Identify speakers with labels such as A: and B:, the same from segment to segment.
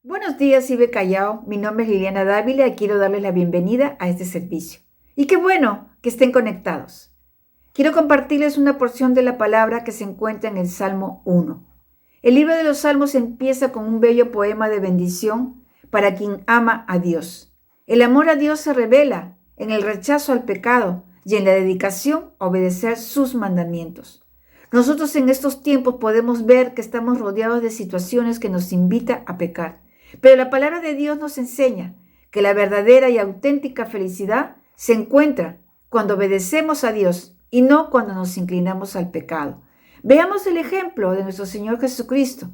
A: Buenos días, Ibe Callao. Mi nombre es Liliana Dávila y quiero darles la bienvenida a este servicio. Y qué bueno que estén conectados. Quiero compartirles una porción de la palabra que se encuentra en el Salmo 1. El libro de los Salmos empieza con un bello poema de bendición para quien ama a Dios. El amor a Dios se revela en el rechazo al pecado y en la dedicación a obedecer sus mandamientos. Nosotros en estos tiempos podemos ver que estamos rodeados de situaciones que nos invitan a pecar. Pero la palabra de Dios nos enseña que la verdadera y auténtica felicidad se encuentra cuando obedecemos a Dios y no cuando nos inclinamos al pecado. Veamos el ejemplo de nuestro Señor Jesucristo,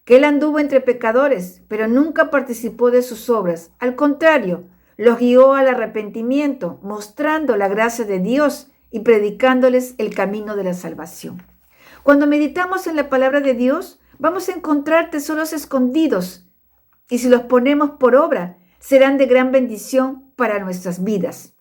A: que Él anduvo entre pecadores, pero nunca participó de sus obras. Al contrario, los guió al arrepentimiento, mostrando la gracia de Dios y predicándoles el camino de la salvación. Cuando meditamos en la palabra de Dios, vamos a encontrar tesoros escondidos y si los ponemos por obra, serán de gran bendición para nuestras vidas.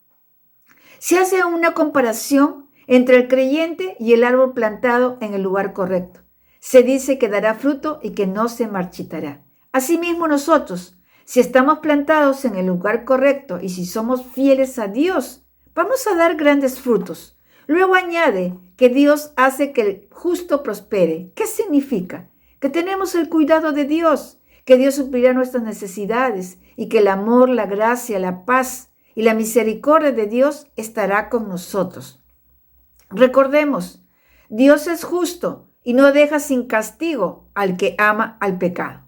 A: Se hace una comparación entre el creyente y el árbol plantado en el lugar correcto. Se dice que dará fruto y que no se marchitará. Asimismo nosotros, si estamos plantados en el lugar correcto y si somos fieles a Dios, vamos a dar grandes frutos. Luego añade que Dios hace que el justo prospere. ¿Qué significa? Que tenemos el cuidado de Dios, que Dios suplirá nuestras necesidades y que el amor, la gracia, la paz y la misericordia de Dios estará con nosotros. Recordemos, Dios es justo y no deja sin castigo al que ama al pecado.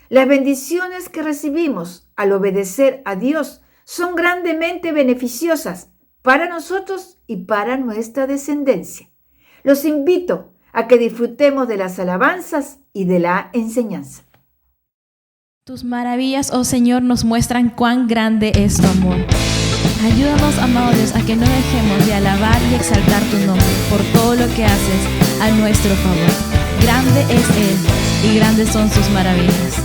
A: Las bendiciones que recibimos al obedecer a Dios son grandemente beneficiosas para nosotros y para nuestra descendencia. Los invito a que disfrutemos de las alabanzas y de la enseñanza.
B: Tus maravillas, oh Señor, nos muestran cuán grande es tu amor. Ayúdanos, amado Dios, a que no dejemos de alabar y exaltar tu nombre por todo lo que haces a nuestro favor. Grande es Él y grandes son sus maravillas.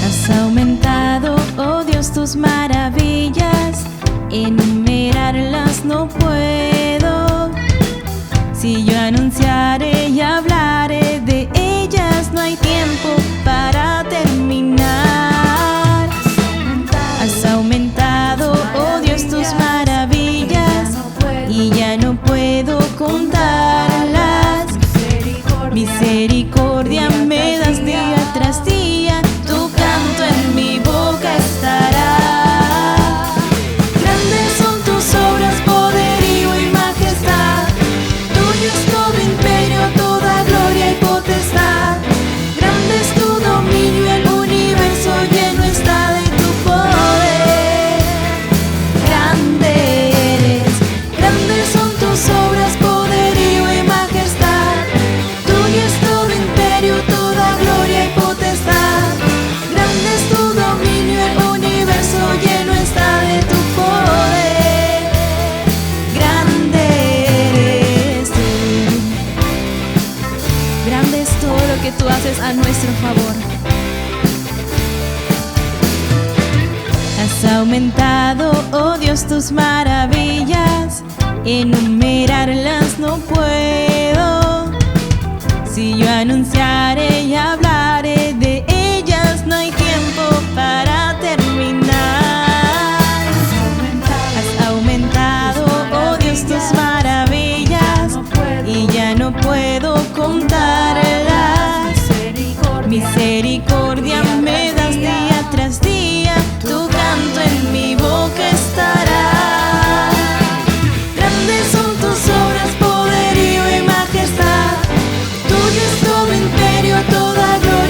B: Has aumentado, oh Dios, tus maravillas, enumerarlas no puedo. Si yo anunciaré y hablaré de ellas, no hay tiempo para terminar. Has aumentado, oh Dios, tus maravillas y ya no puedo contarlas. Misericordia me das día tras día, tu canto en mi boca estará. Grandes son tus obras, poderío y majestad. Tuyo es todo imperio, toda gloria y potestad. Grande es tu dominio, el universo lleno está de tu poder. Grande eres, grandes son tus obras, poderío y majestad. Tuyo es todo imperio, toda gloria y potestad. Grande es tu dominio, el universo lleno está de tu poder. Grande eres tú. Grande es todo lo que tú haces a nuestro favor. Has aumentado, oh Dios, tus maravillas, enumerarlas no puedo. Si yo anunciaré y hablaré de ellas, no hay tiempo para terminar. Has aumentado, oh Dios, tus maravillas y ya no puedo contarlas. Misericordia me das día tras día, tu canto en mi boca estará. Grandes son tus obras, poderío y majestad. Tuyo es todo imperio, toda gloria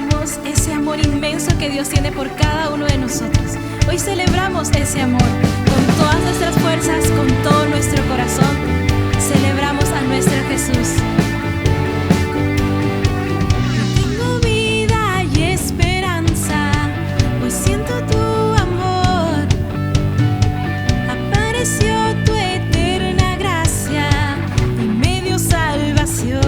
B: celebramos ese amor inmenso que Dios tiene por cada uno de nosotros. Hoy celebramos ese amor con todas nuestras fuerzas, con todo nuestro corazón. Celebramos a nuestro Jesús. Tengo vida y esperanza, pues siento tu amor. Apareció tu eterna gracia y me dio salvación.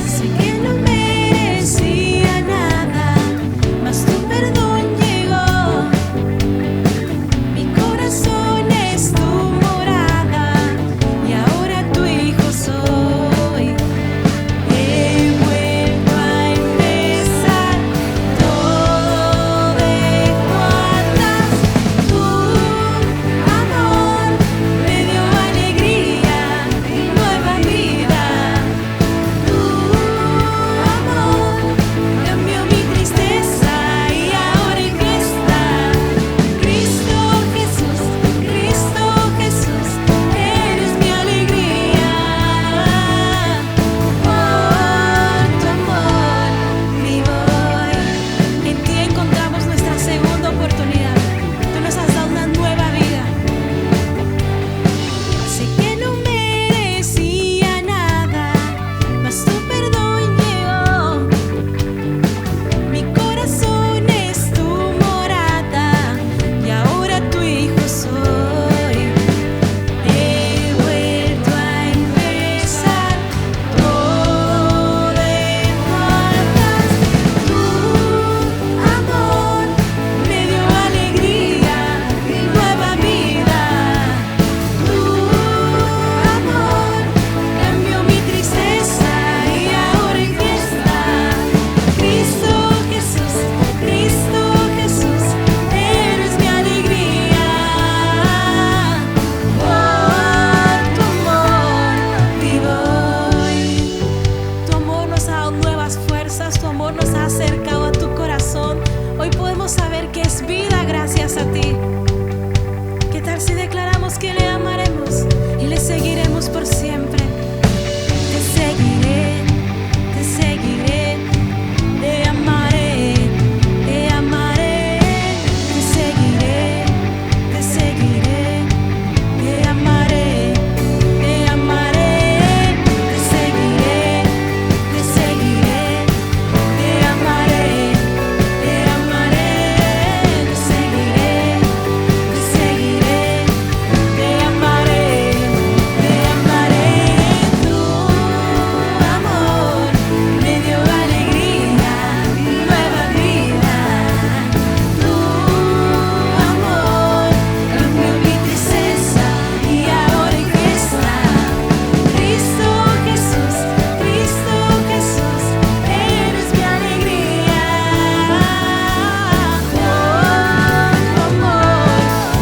B: Sé que no merecía nada, mas tu perdón llegó. Mi corazón es tu morada y ahora tu hijo soy. He vuelto a empezar, todo dejo atrás. Tu amor me dio alegría y nueva vida. Tu amor cambió mi tristeza y ahora en fiesta. Cristo Jesús, eres mi alegría. Por tu amor vivo hoy. En ti encontramos nuestra segunda oportunidad. Tú nos has dado una nueva vida. Sé que no merecía nada, mas tu perdón llegó. Mi corazón es tu morada y ahora tu hijo soy. He vuelto a empezar, todo dejo atrás. Tu amor me dio alegría y nueva vida. Tu amor cambió mi tristeza y ahora en fiesta. Cristo Jesús, eres mi alegría. Por tu amor vivo hoy. Tu amor nos ha dado nuevas fuerzas, tu amor nos ha acercado a tu corazón. Hoy podemos saber que es vida gracias a ti. ¿Qué tal si declaramos que le amaremos y le seguiremos por siempre? Te seguiré, te amaré, te amaré. Te seguiré, te amaré, te amaré. Te seguiré, te amaré, te amaré. Te seguiré, te amaré, te amaré. Tu amor me dio alegría y nueva vida. Tu amor cambió mi tristeza y ahora en fiesta. Cristo Jesús, eres mi alegría. Por tu amor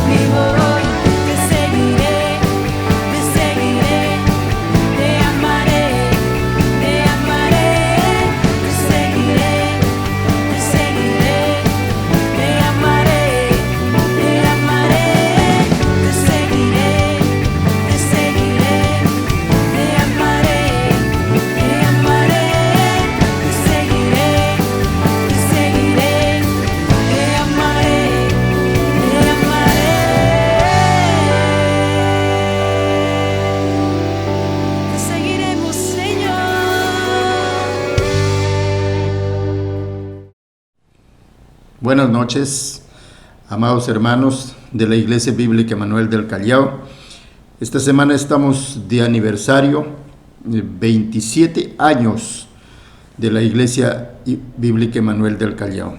B: vivo hoy. Te seguiré, te amaré, te amaré. Te seguiré, te amaré, te amaré. Te seguiré, te amaré, te amaré. Te seguiré, te amaré, te amaré. Te seguiremos, Señor.
C: Buenas noches, amados hermanos de la Iglesia Bíblica Emanuel del Callao. Esta semana estamos de aniversario, 27 años de la Iglesia Bíblica Emanuel del Callao.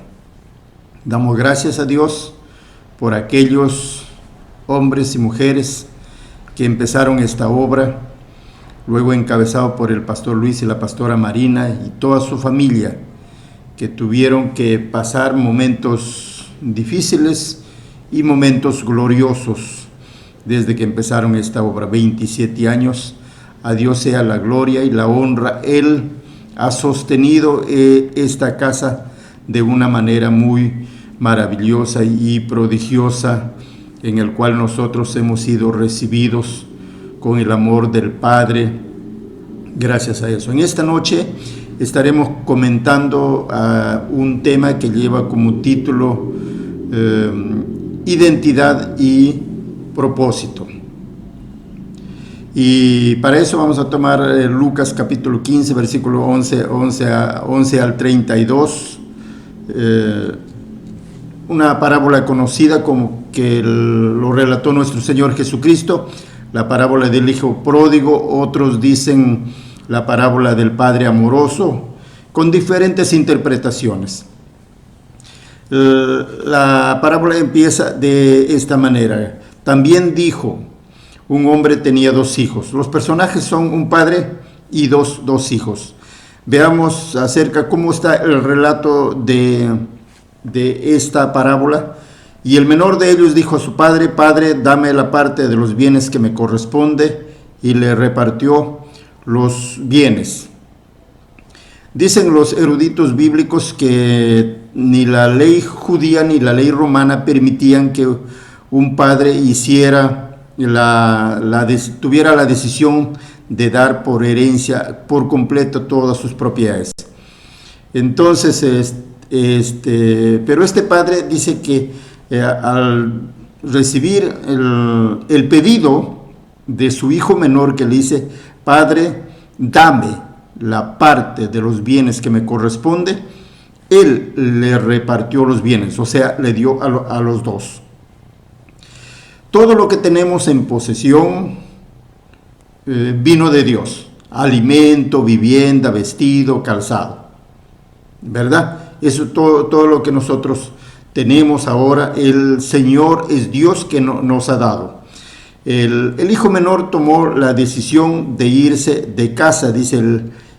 C: Damos gracias a Dios por aquellos hombres y mujeres que empezaron esta obra, luego encabezado por el pastor Luis y la pastora Marina y toda su familia, que tuvieron que pasar momentos difíciles y momentos gloriosos desde que empezaron esta obra. 27 años, a Dios sea la gloria y la honra. Él ha sostenido esta casa de una manera muy maravillosa y prodigiosa en el cual nosotros hemos sido recibidos con el amor del Padre, gracias a eso. En esta noche estaremos comentando un tema que lleva como título Identidad y propósito. Y para eso vamos a tomar Lucas capítulo 15, versículo 11 al 32, una parábola conocida como que lo relató nuestro Señor Jesucristo, la parábola del hijo pródigo. Otros dicen la parábola del padre amoroso, con diferentes interpretaciones. La parábola empieza de esta manera. También dijo: un hombre tenía 2 hijos. Los personajes son un padre y dos hijos. Veamos acerca cómo está el relato de esta parábola. Y el menor de ellos dijo a su padre: Padre, dame la parte de los bienes que me corresponde. Y le repartió los bienes. Dicen los eruditos bíblicos que ni la ley judía ni la ley romana permitían que un padre tuviera la decisión de dar por herencia por completo todas sus propiedades. Entonces, pero este padre dice que al recibir el pedido de su hijo menor, que le dice: Padre, dame la parte de los bienes que me corresponde, él le repartió los bienes, o sea, le dio a los 2. Todo lo que tenemos en posesión vino de Dios: alimento, vivienda, vestido, calzado, ¿verdad? Eso todo lo que nosotros tenemos ahora, el Señor es Dios que nos ha dado. El hijo menor tomó la decisión de irse de casa, dice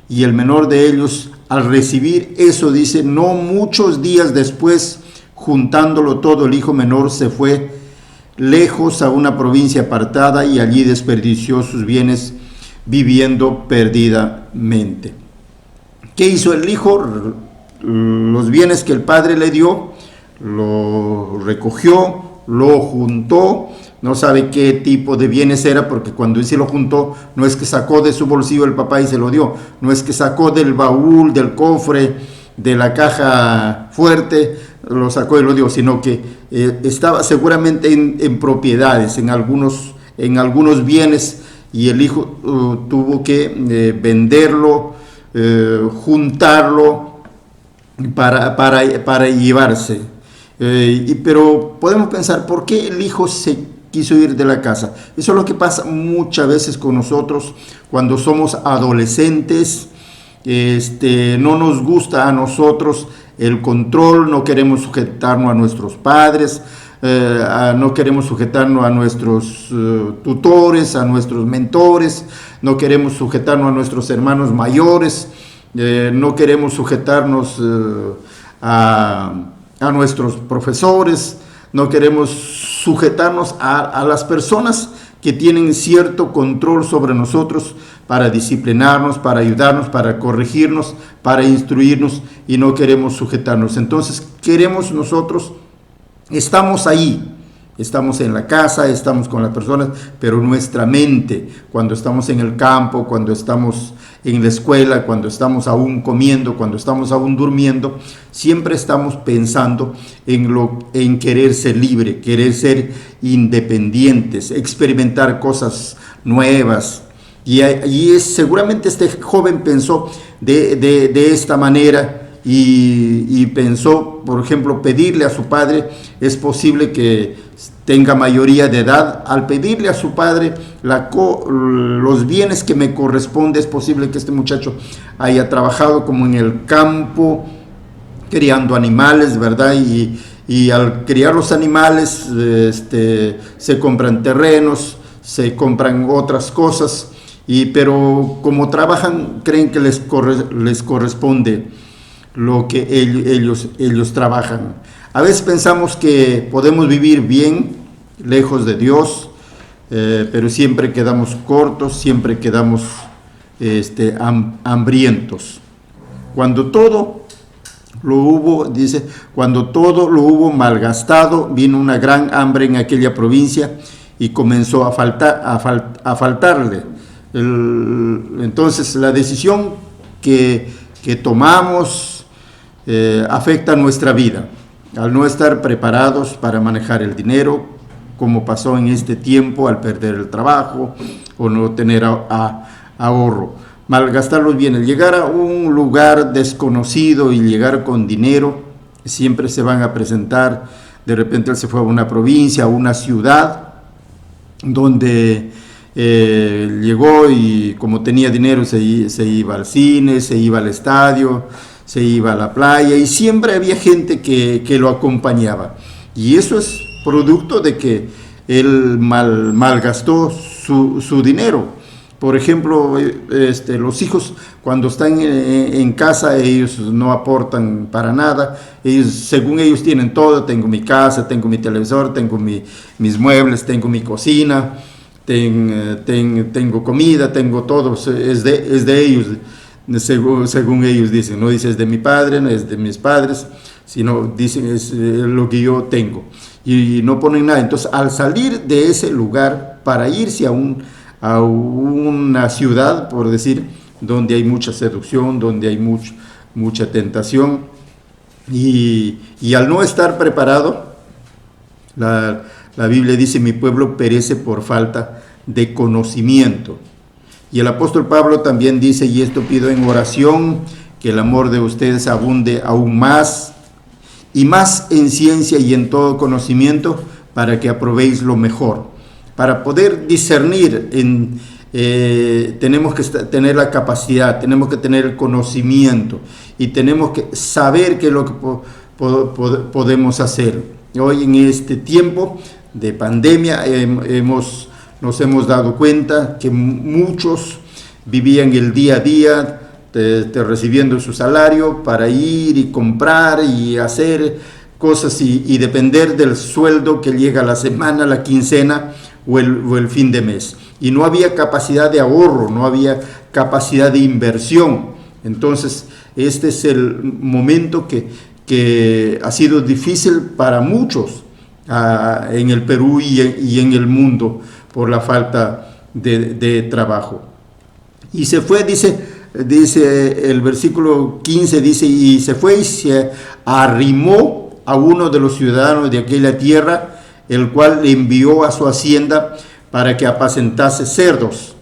C: y el menor de ellos, al recibir eso, dice, no muchos días después, juntándolo todo, el hijo menor se fue lejos a una provincia apartada y allí desperdició sus bienes viviendo perdidamente. ¿Qué hizo el hijo? Los bienes que el padre le dio, lo recogió, lo juntó. No sabe qué tipo de bienes era, porque cuando él se lo juntó, no es que sacó de su bolsillo el papá y se lo dio, no es que sacó del baúl, del cofre, de la caja fuerte, lo sacó y lo dio, sino que estaba seguramente en propiedades, en algunos bienes, y el hijo tuvo que venderlo, juntarlo para llevarse. Pero podemos pensar, ¿por qué el hijo se quiso ir de la casa? Eso es lo que pasa muchas veces con nosotros cuando somos adolescentes. No nos gusta a nosotros el control, no queremos sujetarnos a nuestros padres, no queremos sujetarnos a nuestros tutores, a nuestros mentores, no queremos sujetarnos a nuestros hermanos mayores, no queremos sujetarnos a nuestros profesores, no queremos sujetarnos a las personas que tienen cierto control sobre nosotros para disciplinarnos, para ayudarnos, para corregirnos, para instruirnos, y no queremos sujetarnos. Entonces nosotros estamos ahí, estamos en la casa, estamos con las personas, pero nuestra mente, cuando estamos en el campo, cuando estamos en la escuela, cuando estamos aún comiendo, cuando estamos aún durmiendo, siempre estamos pensando en querer ser libre, querer ser independientes, experimentar cosas nuevas. Y seguramente este joven pensó de esta manera, y pensó, por ejemplo, pedirle a su padre. Es posible que tenga mayoría de edad. Al pedirle a su padre los bienes que me corresponde, es posible que este muchacho haya trabajado como en el campo, criando animales, ¿verdad? Y al criar los animales, se compran terrenos, se compran otras cosas, pero como trabajan, creen que les corresponde lo que ellos trabajan. A veces pensamos que podemos vivir bien lejos de Dios, pero siempre quedamos cortos, siempre quedamos hambrientos. Cuando todo lo hubo, dice, cuando todo lo hubo malgastado, vino una gran hambre en aquella provincia y comenzó a faltarle. Entonces la decisión que tomamos afecta nuestra vida, al no estar preparados para manejar el dinero, como pasó en este tiempo al perder el trabajo o no tener ahorro. Malgastar los bienes, llegar a un lugar desconocido y llegar con dinero, siempre se van a presentar. De repente él se fue a una provincia, a una ciudad, donde llegó y como tenía dinero se iba al cine, se iba al estadio, se iba a la playa, y siempre había gente que lo acompañaba. Y eso es producto de que él malgastó su dinero. Por ejemplo, los hijos cuando están en casa, ellos no aportan para nada. Ellos, según ellos, tienen todo. Tengo mi casa, tengo mi televisor, tengo mis muebles, tengo mi cocina, tengo comida, tengo todo. Es de ellos, según ellos dicen. No dice es de mi padre, no es de mis padres, sino dicen es lo que yo tengo. Y no ponen nada. Entonces, al salir de ese lugar para irse a una ciudad, por decir, donde hay mucha seducción, donde hay mucha tentación, y al no estar preparado, la Biblia dice, mi pueblo perece por falta de conocimiento. Y el apóstol Pablo también dice, y esto pido en oración, que el amor de ustedes abunde aún más, y más en ciencia y en todo conocimiento, para que aprobéis lo mejor. Para poder discernir, tenemos que tener la capacidad, tenemos que tener el conocimiento y tenemos que saber qué es lo que podemos hacer. Hoy en este tiempo de pandemia nos hemos dado cuenta que muchos vivían el día a día recibiendo su salario para ir y comprar y hacer cosas y depender del sueldo que llega a la semana, la quincena o el fin de mes. Y no había capacidad de ahorro, no había capacidad de inversión. Entonces, este es el momento que ha sido difícil para muchos en el Perú y en el mundo por la falta de trabajo. Y se fue, dice el versículo 15, dice, y se fue y se arrimó a uno de los ciudadanos de aquella tierra, el cual le envió a su hacienda para que apacentase cerdos.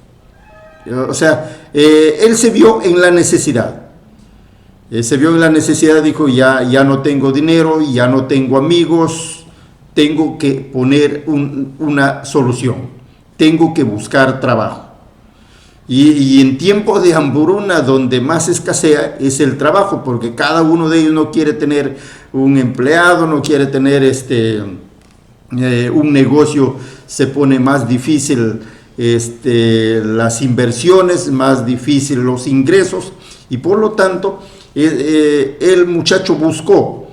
C: O sea, él se vio en la necesidad. Dijo, ya no tengo dinero, ya no tengo amigos, tengo que poner una solución, tengo que buscar trabajo. Y en tiempos de hambruna, donde más escasea es el trabajo, porque cada uno de ellos no quiere tener un empleado, no quiere tener un negocio, se pone más difícil las inversiones, más difícil los ingresos, y por lo tanto el muchacho buscó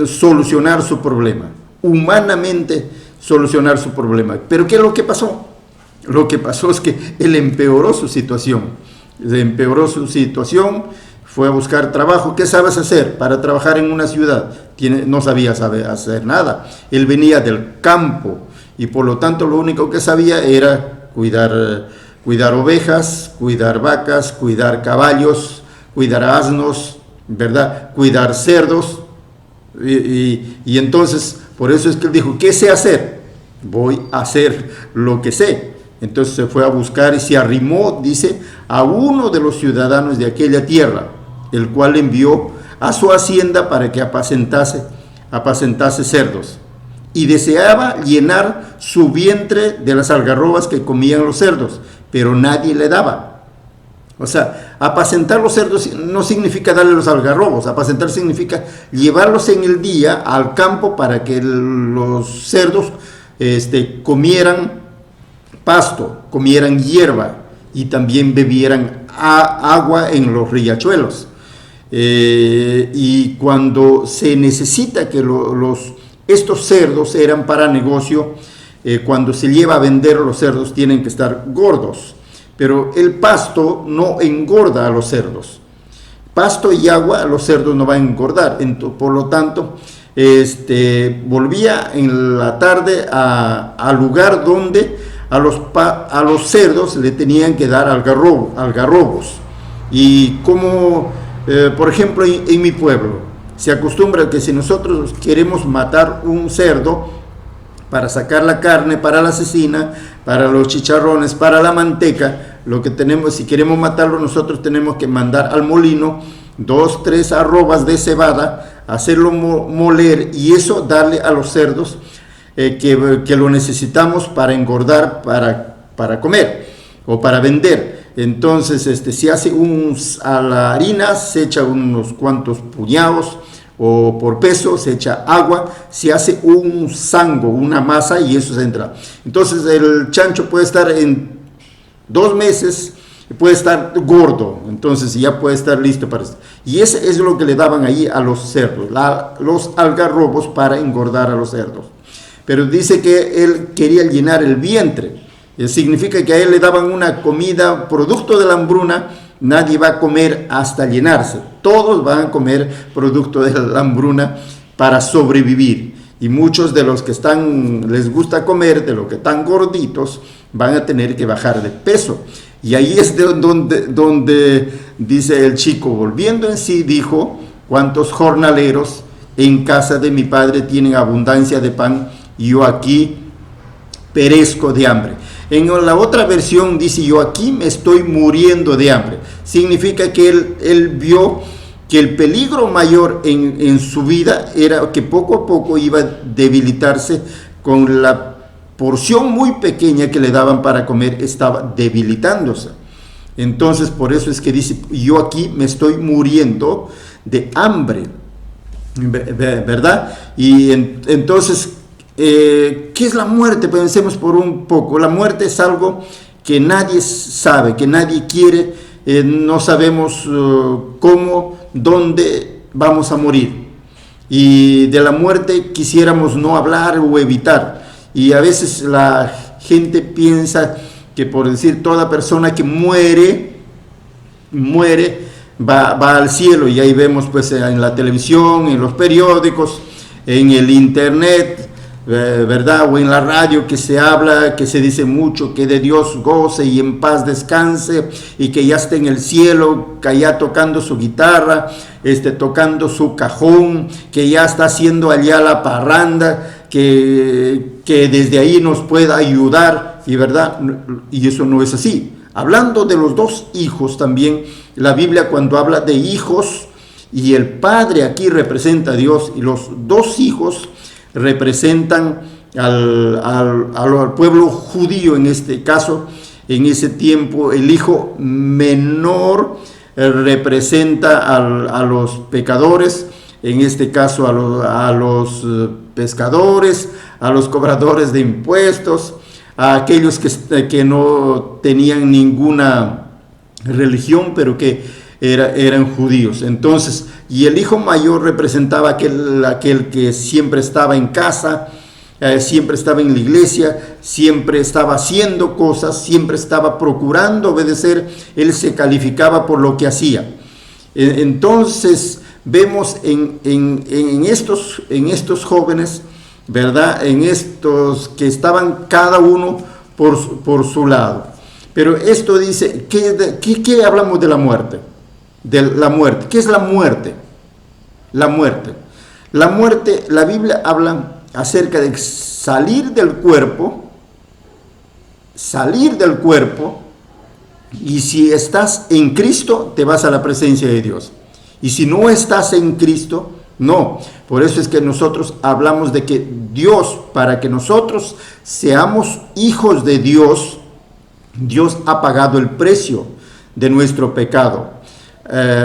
C: solucionar su problema, humanamente solucionar su problema. Pero ¿qué es lo que pasó? Lo que pasó es que él empeoró su situación, fue a buscar trabajo. ¿Qué sabes hacer para trabajar en una ciudad? No sabía hacer nada. Él venía del campo y por lo tanto lo único que sabía era cuidar ovejas, cuidar vacas, cuidar caballos, cuidar asnos, ¿verdad? Cuidar cerdos. Y entonces, por eso es que él dijo, ¿qué sé hacer? Voy a hacer lo que sé. Entonces se fue a buscar y se arrimó, dice, a uno de los ciudadanos de aquella tierra, el cual envió a su hacienda para que apacentase cerdos. Y deseaba llenar su vientre de las algarrobas que comían los cerdos, pero nadie le daba. O sea, apacentar los cerdos no significa darle los algarrobos. Apacentar significa llevarlos en el día al campo para que los cerdos comieran pasto, comieran hierba y también bebieran agua en los riachuelos. Y cuando se necesita que estos cerdos eran para negocio, cuando se lleva a vender, los cerdos tienen que estar gordos, pero el pasto no engorda a los cerdos. pasto y agua, los cerdos no van a engordar. Por lo tanto, volvía en la tarde al lugar donde a los cerdos le tenían que dar algarrobos. Y como, por ejemplo, en mi pueblo, se acostumbra que si nosotros queremos matar un cerdo para sacar la carne, para la cecina, para los chicharrones, para la manteca, lo que tenemos, si queremos matarlo, nosotros tenemos que mandar al molino 2, 3 arrobas de cebada, hacerlo moler y eso darle a los cerdos que lo necesitamos para engordar, para comer o para vender. Entonces se hace a la harina se echa unos cuantos puñados o por peso, se echa agua, se hace un sango, una masa y eso se entra. Entonces el chancho puede estar en 2 meses, puede estar gordo, entonces ya puede estar listo para esto. Y ese es lo que le daban ahí a los cerdos, los algarrobos para engordar a los cerdos. Pero dice que él quería llenar el vientre. Significa que a él le daban una comida producto de la hambruna. Nadie va a comer hasta llenarse. Todos van a comer producto de la hambruna para sobrevivir. Y muchos de los que les gusta comer, de los que están gorditos, van a tener que bajar de peso. Y ahí es donde dice el chico, volviendo en sí, dijo: ¿cuántos jornaleros en casa de mi padre tienen abundancia de pan? Y yo aquí perezco de hambre. En la otra versión dice: yo aquí me estoy muriendo de hambre. Significa que él vio que el peligro mayor en su vida era que poco a poco iba a debilitarse. Con la porción muy pequeña que le daban para comer, estaba debilitándose. Entonces por eso es que dice: yo aquí me estoy muriendo de hambre, ¿verdad? Y entonces, ¿qué es la muerte? Pensemos por un poco. La muerte es algo que nadie sabe, que nadie quiere. No sabemos cómo, dónde vamos a morir. Y de la muerte quisiéramos no hablar o evitar. Y a veces la gente piensa que, por decir, toda persona que muere va al cielo. Y ahí vemos pues en la televisión, en los periódicos, en el internet, ¿verdad? O en la radio, que se habla, que se dice mucho, que de Dios goce y en paz descanse, y que ya está en el cielo, que ya tocando su guitarra, tocando su cajón, que ya está haciendo allá la parranda, que desde ahí nos pueda ayudar, y verdad, y eso no es así. Hablando de los 2 hijos también, la Biblia, cuando habla de hijos, y el padre aquí representa a Dios, y los 2 hijos representan al pueblo judío. En este caso, en ese tiempo, el hijo menor representa a los pecadores, en este caso a los pescadores, a los cobradores de impuestos, a aquellos que no tenían ninguna religión, pero que eran judíos. Entonces, y el hijo mayor representaba aquel que siempre estaba en casa, siempre estaba en la iglesia, siempre estaba haciendo cosas, siempre estaba procurando obedecer. Él se calificaba por lo que hacía. Entonces vemos en estos jóvenes, ¿verdad? En estos que estaban cada uno por su lado. Pero esto dice, ¿qué hablamos de la muerte? De la muerte. ¿Qué es la muerte? La muerte. La muerte, la Biblia habla acerca de salir del cuerpo, y si estás en Cristo, te vas a la presencia de Dios. Y si no estás en Cristo, no. Por eso es que nosotros hablamos de que Dios, para que nosotros seamos hijos de Dios, Dios ha pagado el precio de nuestro pecado.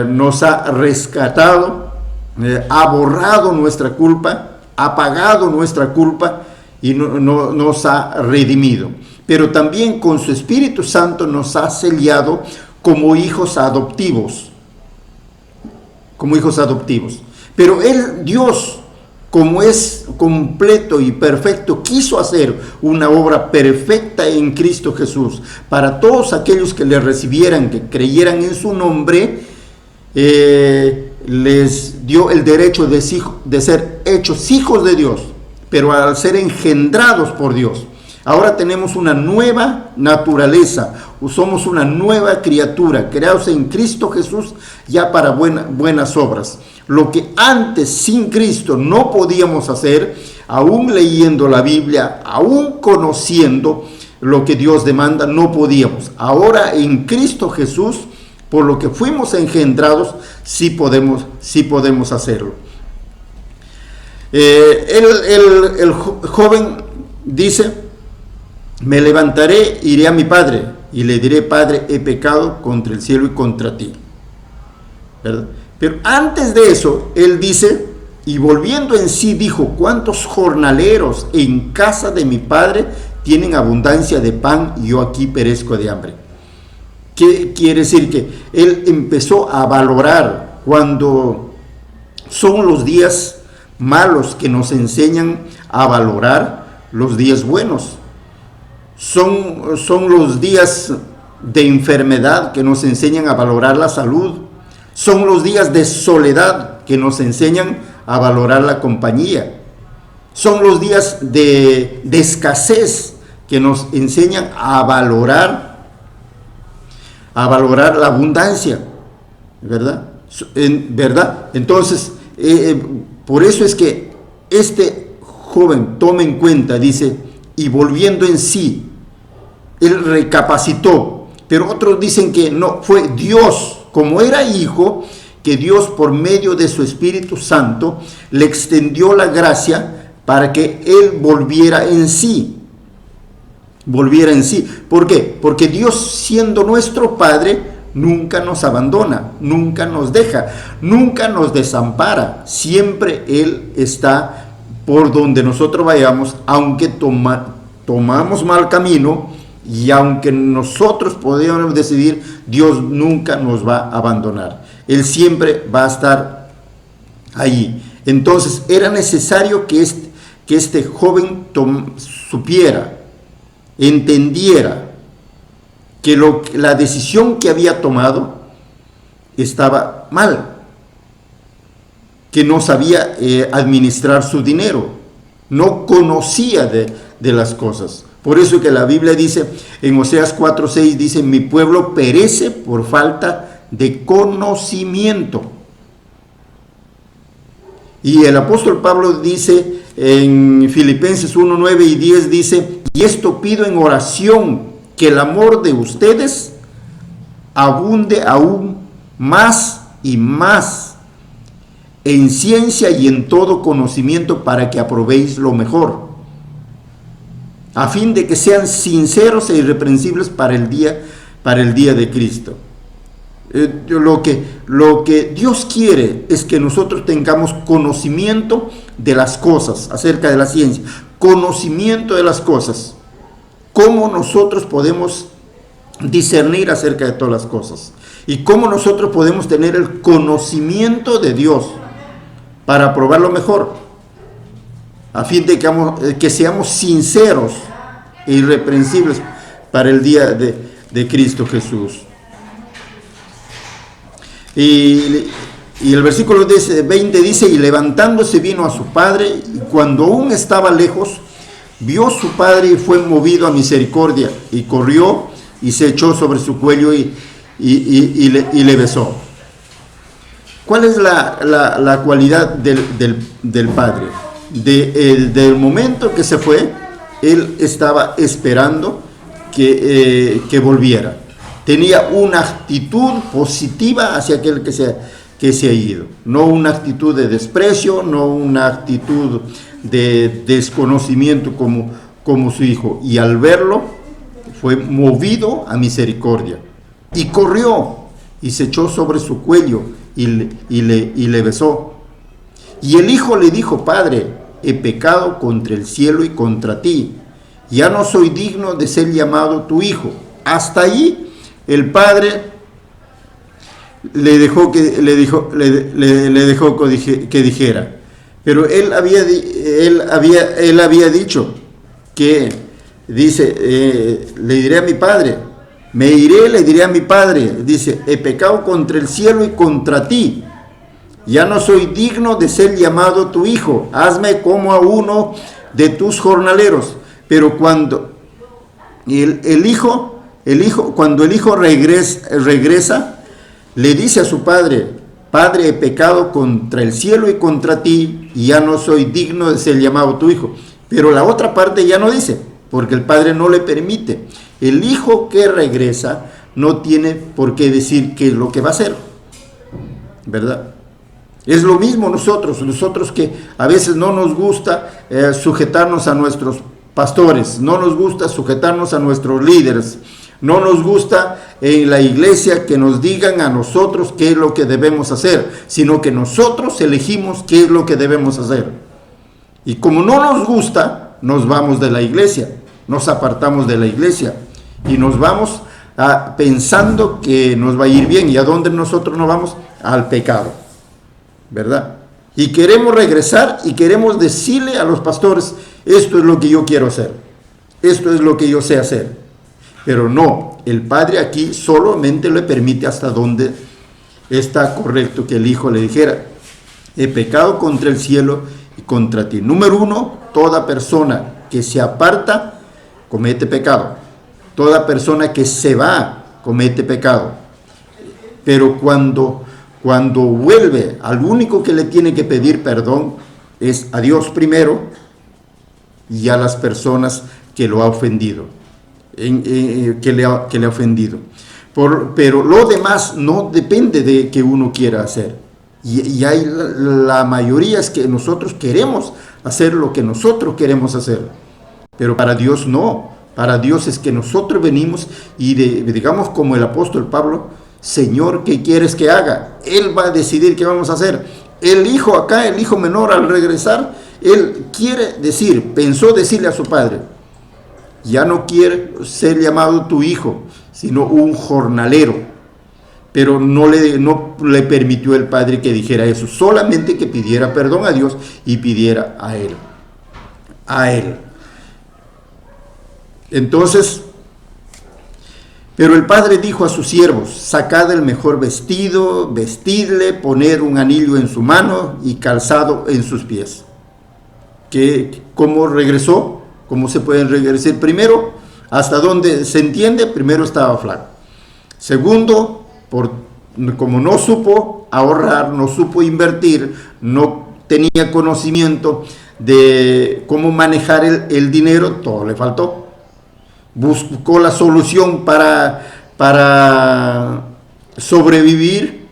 C: Nos ha rescatado, ha borrado nuestra culpa, ha pagado nuestra culpa y nos ha redimido. Pero también con su Espíritu Santo nos ha sellado como hijos adoptivos. Como hijos adoptivos. Pero Dios, como es completo y perfecto, quiso hacer una obra perfecta en Cristo Jesús para todos aquellos que le recibieran, que creyeran en su nombre. les dio el derecho de ser hechos hijos de Dios, pero al ser engendrados por Dios. Ahora tenemos una nueva naturaleza, somos una nueva criatura, creados en Cristo Jesús ya para buenas obras. Lo que antes sin Cristo no podíamos hacer, aún leyendo la Biblia, aún conociendo lo que Dios demanda, no podíamos. Ahora en Cristo Jesús, por lo que fuimos engendrados, sí podemos hacerlo. El joven dice: me levantaré, iré a mi padre y le diré: Padre, he pecado contra el cielo y contra ti. ¿Verdad? Pero antes de eso, él dice, y volviendo en sí, dijo: ¿cuántos jornaleros en casa de mi padre tienen abundancia de pan y yo aquí perezco de hambre? ¿Qué quiere decir? Que él empezó a valorar cuando son los días malos que nos enseñan a valorar los días buenos. Son los días de enfermedad que nos enseñan a valorar la salud. Son los días de soledad que nos enseñan a valorar la compañía. Son los días de escasez que nos enseñan a valorar la abundancia, ¿verdad? ¿Verdad? Entonces, por eso es que este joven toma en cuenta, dice, y volviendo en sí, él recapacitó. Pero otros dicen que no, fue Dios, como era hijo, que Dios por medio de su Espíritu Santo le extendió la gracia para que él volviera en sí. ¿Por qué? Porque Dios, siendo nuestro Padre, nunca nos abandona, nunca nos deja, nunca nos desampara. Siempre Él está por donde nosotros vayamos, aunque tomamos mal camino y aunque nosotros podamos decidir, Dios nunca nos va a abandonar. Él siempre va a estar allí. Entonces era necesario que este joven supiera, entendiera que la decisión que había tomado estaba mal, que no sabía administrar su dinero, no conocía de las cosas. Por eso que la Biblia dice, en Oseas 4:6 dice: mi pueblo perece por falta de conocimiento. Y el apóstol Pablo dice en Filipenses 1:9 y 10, dice: y esto pido en oración, que el amor de ustedes abunde aún más y más en ciencia y en todo conocimiento, para que aprobéis lo mejor, a fin de que sean sinceros e irreprensibles para el día de Cristo. Lo que Dios quiere es que nosotros tengamos conocimiento de las cosas, acerca de la ciencia, conocimiento de las cosas, cómo nosotros podemos discernir acerca de todas las cosas y cómo nosotros podemos tener el conocimiento de Dios para probar lo mejor, a fin de que seamos sinceros e irreprensibles para el día de Cristo Jesús. Y el versículo 20 dice: y levantándose vino a su padre, y cuando aún estaba lejos, vio su padre y fue movido a misericordia, y corrió y se echó sobre su cuello y le besó. ¿Cuál es la cualidad del padre? Del momento que se fue, él estaba esperando que volviera. Tenía una actitud positiva hacia aquel que se ha ido, no una actitud de desprecio, no una actitud de desconocimiento como su hijo. Y al verlo fue movido a misericordia y corrió y se echó sobre su cuello y le besó. Y el hijo le dijo: Padre, he pecado contra el cielo y contra ti, ya no soy digno de ser llamado tu hijo. Hasta allí el padre le dejó que dijera. Pero él había dicho que, dice, le diré a mi padre, Me iré, le diré a mi padre, dice, he pecado contra el cielo y contra ti. Ya no soy digno de ser llamado tu hijo. Hazme como a uno de tus jornaleros. Pero cuando cuando el hijo regresa, le dice a su padre, Padre, he pecado contra el cielo y contra ti, y ya no soy digno de ser llamado tu hijo. Pero la otra parte ya no dice, porque el padre no le permite. El hijo que regresa no tiene por qué decir qué es lo que va a hacer, ¿verdad? Es lo mismo nosotros que a veces no nos gusta sujetarnos a nuestros pastores, no nos gusta sujetarnos a nuestros líderes, no nos gusta en la iglesia que nos digan a nosotros qué es lo que debemos hacer, sino que nosotros elegimos qué es lo que debemos hacer. Y como no nos gusta, nos vamos de la iglesia, nos apartamos de la iglesia y nos vamos pensando que nos va a ir bien. ¿Y a dónde nosotros nos vamos? Al pecado, ¿verdad? Y queremos regresar y queremos decirle a los pastores, esto es lo que yo quiero hacer, esto es lo que yo sé hacer. Pero no, el padre aquí solamente le permite hasta donde está correcto que el hijo le dijera, he pecado contra el cielo y contra ti. Número 1, toda persona que se aparta comete pecado. Toda persona que se va comete pecado. Pero cuando vuelve, al único que le tiene que pedir perdón es a Dios primero y a las personas que lo ha ofendido, que le ha ofendido. Pero lo demás no depende de que uno quiera hacer. Y hay la mayoría es que nosotros queremos hacer lo que nosotros queremos hacer. Pero para Dios no. Para Dios es que nosotros venimos y digamos como el apóstol Pablo, Señor, ¿qué quieres que haga? Él va a decidir qué vamos a hacer. El hijo acá, el hijo menor al regresar, él pensó decirle a su padre, ya no quiere ser llamado tu hijo, sino un jornalero. Pero no le permitió el padre que dijera eso, solamente que pidiera perdón a Dios y pidiera a él. Entonces, pero el padre dijo a sus siervos, sacad el mejor vestido, vestidle, poner un anillo en su mano y calzado en sus pies. ¿Cómo regresó? ¿Cómo se pueden regresar? Primero, hasta donde se entiende, primero estaba flaco. Segundo, como no supo ahorrar, no supo invertir, no tenía conocimiento de cómo manejar el dinero, todo le faltó. Buscó la solución para sobrevivir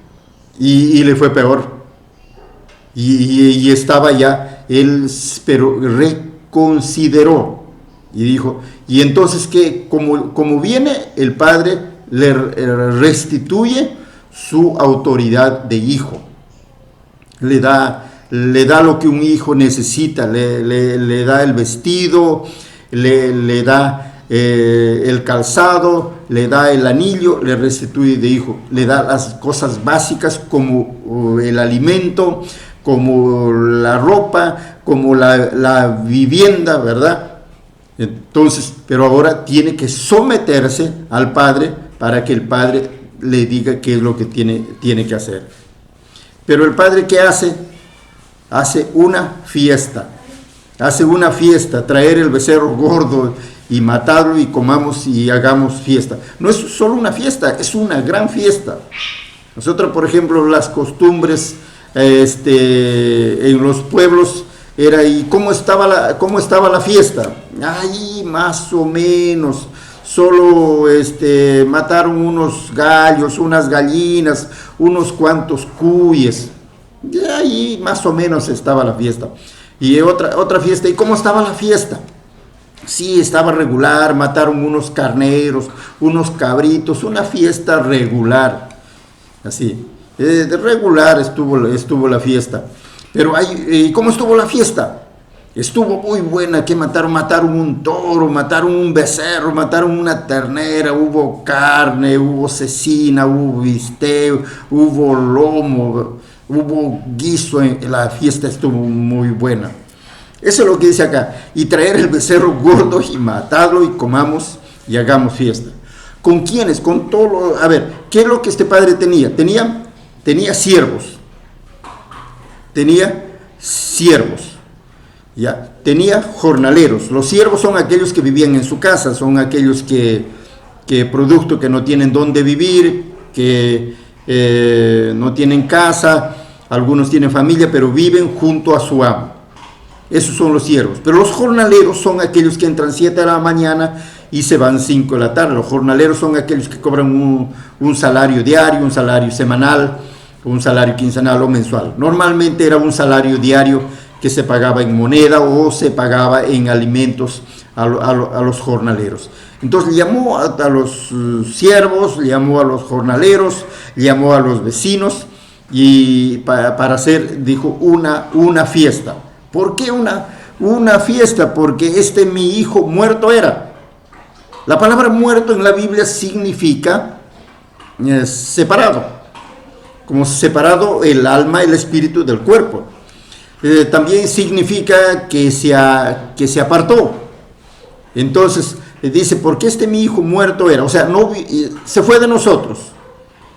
C: y le fue peor. Y estaba ya, pero reconsideró y dijo, y entonces que como viene, el padre le restituye su autoridad de hijo, le da lo que un hijo necesita, le da el vestido, le da el calzado, le da el anillo, le restituye de hijo, le da las cosas básicas como el alimento, como la ropa, como la vivienda, ¿verdad? Entonces, pero ahora tiene que someterse al padre para que el padre le diga qué es lo que tiene que hacer. Pero el padre, ¿qué hace? Hace una fiesta, traer el becerro gordo y matarlo y comamos y hagamos fiesta. No es solo una fiesta, es una gran fiesta. Nosotros, por ejemplo, las costumbres en los pueblos era, ¿y cómo estaba la fiesta? Ahí más o menos, solo mataron unos gallos, unas gallinas, unos cuantos cuyes. Y ahí más o menos estaba la fiesta. Y otra fiesta, ¿y cómo estaba la fiesta? Sí, estaba regular, mataron unos carneros, unos cabritos, una fiesta regular, así, de regular estuvo la fiesta. Pero ¿y cómo estuvo la fiesta? Estuvo muy buena, que mataron un toro, mataron un becerro, mataron una ternera, hubo carne, hubo cecina, hubo bistec, hubo lomo, hubo guiso, la fiesta estuvo muy buena. Eso es lo que dice acá, y traer el becerro gordo y matarlo y comamos y hagamos fiesta. ¿Con quiénes? Con todos. A ver, ¿qué es lo que este padre tenía? Tenía siervos. Tenía siervos. ¿Ya? Tenía jornaleros. Los siervos son aquellos que vivían en su casa, son aquellos que producto que no tienen dónde vivir, que no tienen casa, algunos tienen familia, pero viven junto a su amo. Esos son los siervos. Pero los jornaleros son aquellos que entran 7 de la mañana y se van 5 de la tarde. Los jornaleros son aquellos que cobran un salario diario, un salario semanal, un salario quincenal o mensual. Normalmente era un salario diario que se pagaba en moneda o se pagaba en alimentos a los jornaleros. Entonces llamó a los siervos, llamó a los jornaleros, llamó a los vecinos y para hacer, dijo, una fiesta. ¿Por qué una fiesta? Porque mi hijo muerto era. La palabra muerto en la Biblia significa separado, como separado el alma, el espíritu del cuerpo. También significa que se apartó. Entonces dice, porque mi hijo muerto era, o sea, no, se fue de nosotros,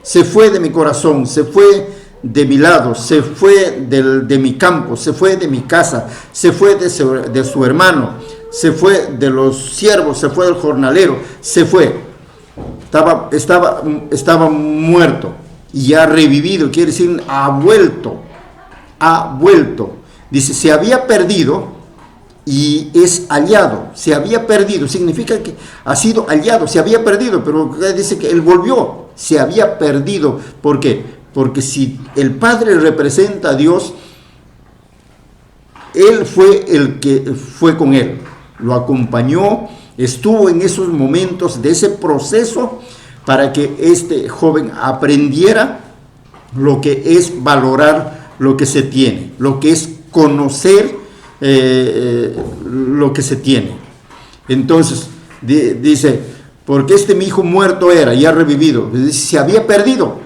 C: se fue de mi corazón, se fue de mi lado, se fue de mi campo, se fue de mi casa, se fue de su hermano, se fue de los siervos, se fue del jornalero, se fue, estaba muerto y ha revivido, quiere decir, ha vuelto, dice, se había perdido y es hallado. Se había perdido, significa que ha sido hallado, se había perdido, pero dice que él volvió, se había perdido. ¿Por qué? Porque si el Padre representa a Dios, Él fue el que fue con él, lo acompañó, estuvo en esos momentos de ese proceso para que este joven aprendiera lo que es valorar lo que se tiene, lo que es conocer lo que se tiene. Entonces dice, porque mi hijo muerto era y ha revivido. Se había perdido.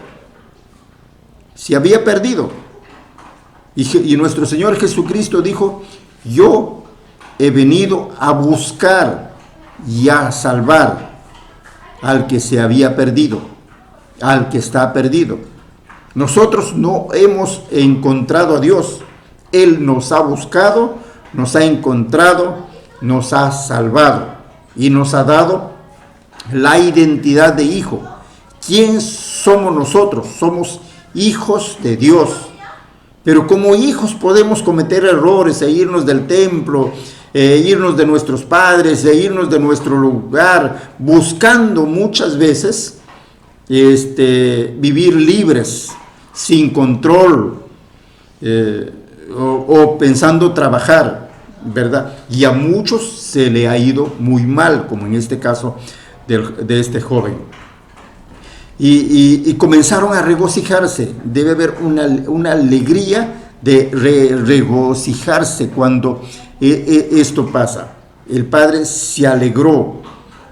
C: Y nuestro Señor Jesucristo dijo, yo he venido a buscar y a salvar al que se había perdido, al que está perdido. Nosotros no hemos encontrado a Dios. Él nos ha buscado, nos ha encontrado, nos ha salvado y nos ha dado la identidad de hijo. ¿Quién somos nosotros? Somos hijos de Dios. Pero como hijos podemos cometer errores e irnos del templo, irnos de nuestros padres, irnos de nuestro lugar, buscando muchas veces vivir libres, sin control, o pensando trabajar, ¿verdad? Y a muchos se le ha ido muy mal, como en este caso de este joven. Y comenzaron a regocijarse. Debe haber una alegría de regocijarse cuando esto pasa. El padre se alegró,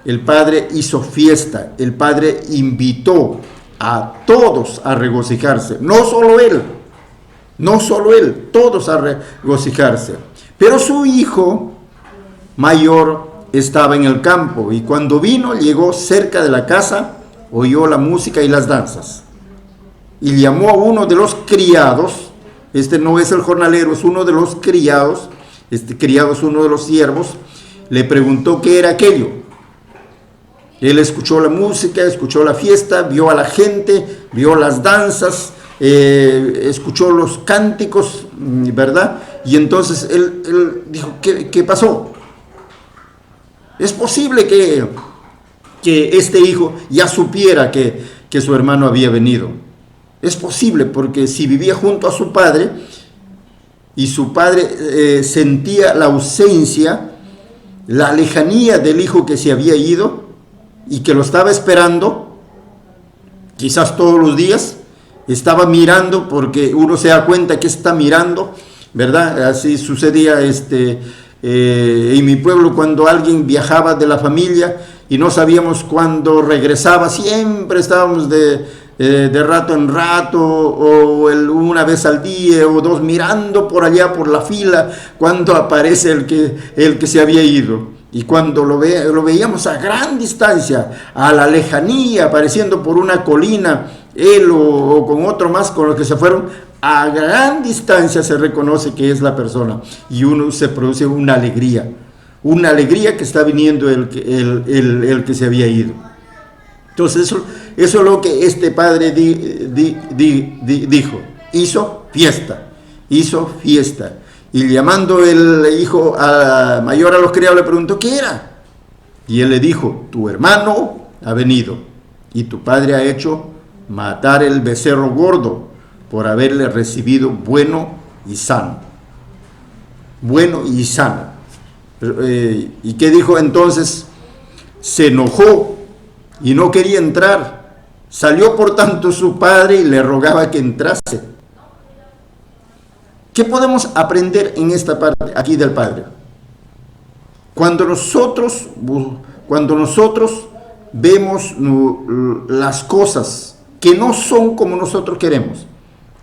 C: el padre hizo fiesta, el padre invitó a todos a regocijarse, no solo él, todos a regocijarse. Pero su hijo mayor estaba en el campo y cuando llegó cerca de la casa, oyó la música y las danzas y llamó a uno de los criados. No es el jornalero, es uno de los criados. Criado es uno de los siervos. Le preguntó qué era aquello. Él escuchó la música, escuchó la fiesta, vio a la gente, vio las danzas, escuchó los cánticos, ¿verdad? Y entonces él dijo, ¿qué pasó? Es posible que este hijo ya supiera que su hermano había venido. Es posible, porque si vivía junto a su padre y su padre sentía la ausencia, la lejanía del hijo que se había ido y que lo estaba esperando, quizás todos los días, estaba mirando, porque uno se da cuenta que está mirando, ¿verdad? Así sucedía en mi pueblo cuando alguien viajaba de la familia y no sabíamos cuándo regresaba, siempre estábamos de rato en rato o una vez al día o dos mirando por allá por la fila cuando aparece el que se había ido. Y cuando lo veíamos a gran distancia, a la lejanía, apareciendo por una colina, él o con otro más con los que se fueron, a gran distancia se reconoce que es la persona y uno se produce una alegría que está viniendo el que se había ido. Entonces eso es lo que este padre dijo, hizo fiesta. Y llamando el hijo mayor a los criados le preguntó qué era. Y él le dijo, tu hermano ha venido y tu padre ha hecho matar el becerro gordo por haberle recibido bueno y sano. ¿Y qué dijo entonces? Se enojó y no quería entrar. Salió por tanto su padre y le rogaba que entrase. ¿Qué podemos aprender en esta parte aquí del Padre? Cuando nosotros vemos las cosas que no son como nosotros queremos,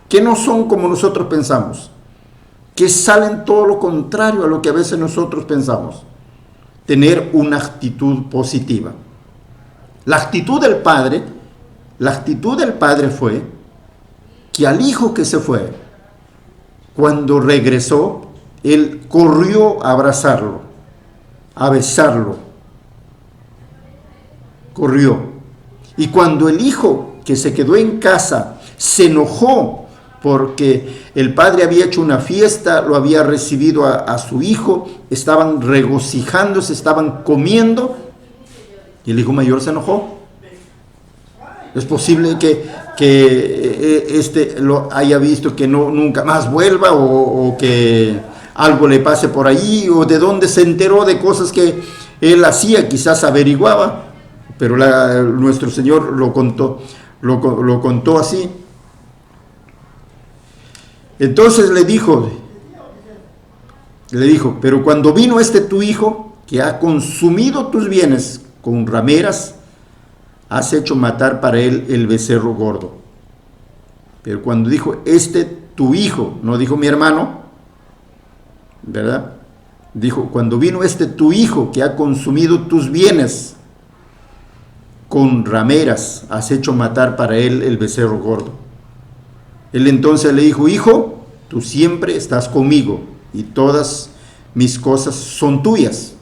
C: que no son como nosotros pensamos, que salen todo lo contrario a lo que a veces nosotros pensamos, tener una actitud positiva. La actitud del Padre fue que al hijo que se fue, cuando regresó, él corrió a abrazarlo, a besarlo. Corrió. Y cuando el hijo que se quedó en casa se enojó porque el padre había hecho una fiesta, lo había recibido a su hijo, estaban regocijándose, estaban comiendo, y el hijo mayor se enojó. Es posible que lo haya visto que nunca más vuelva o que algo le pase por ahí, o de dónde se enteró de cosas que él hacía, quizás averiguaba, pero nuestro Señor lo contó así. Entonces le dijo, pero cuando vino tu hijo, que ha consumido tus bienes con rameras, has hecho matar para él el becerro gordo. Pero cuando dijo tu hijo, no dijo mi hermano, ¿verdad? Dijo, cuando vino tu hijo que ha consumido tus bienes con rameras, has hecho matar para él el becerro gordo. Él entonces le dijo, hijo, tú siempre estás conmigo y todas mis cosas son tuyas.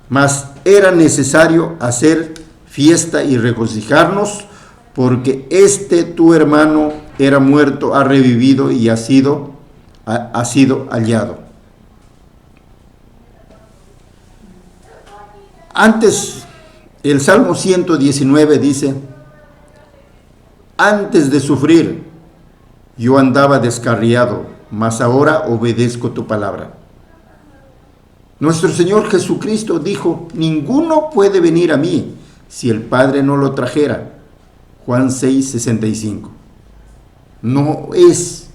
C: Mas era necesario hacer fiesta y regocijarnos, porque tu hermano era muerto, ha revivido y ha sido hallado. Antes, el Salmo 119 dice, antes de sufrir, yo andaba descarriado, mas ahora obedezco tu palabra. Nuestro Señor Jesucristo dijo, ninguno puede venir a mí si el Padre no lo trajera. Juan 6:65. No es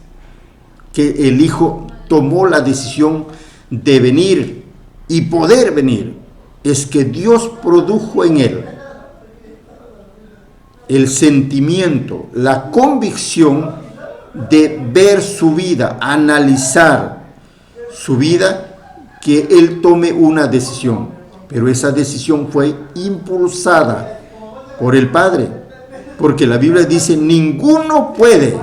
C: que el Hijo tomó la decisión de venir y poder venir, es que Dios produjo en él el sentimiento, la convicción de ver su vida, analizar su vida, que él tome una decisión, pero esa decisión fue impulsada por el Padre, porque la Biblia dice, ninguno puede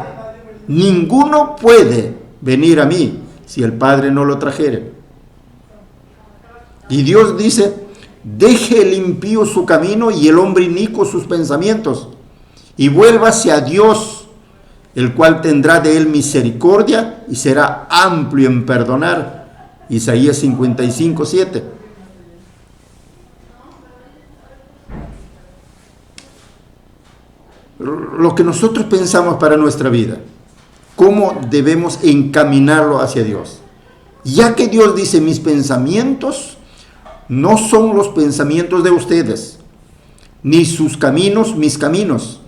C: venir a mí si el Padre no lo trajere. Y Dios dice, deje el impío su camino y el hombre inicuo sus pensamientos, y vuélvase a Dios, el cual tendrá de él misericordia y será amplio en perdonar. Isaías 55:7. Lo que nosotros pensamos para nuestra vida, cómo debemos encaminarlo hacia Dios. Ya que Dios dice, mis pensamientos no son los pensamientos de ustedes, ni sus caminos mis caminos.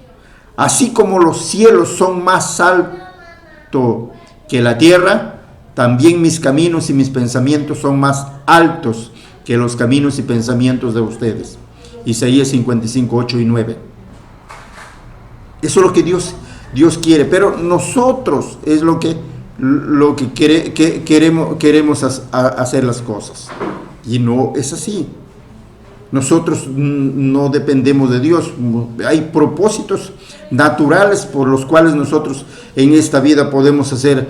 C: Así como los cielos son más altos que la tierra, también mis caminos y mis pensamientos son más altos que los caminos y pensamientos de ustedes. Isaías 55:8 y 9. Eso es lo que Dios quiere, pero nosotros es lo que queremos hacer las cosas. Y no es así. Nosotros no dependemos de Dios. Hay propósitos naturales por los cuales nosotros en esta vida podemos hacer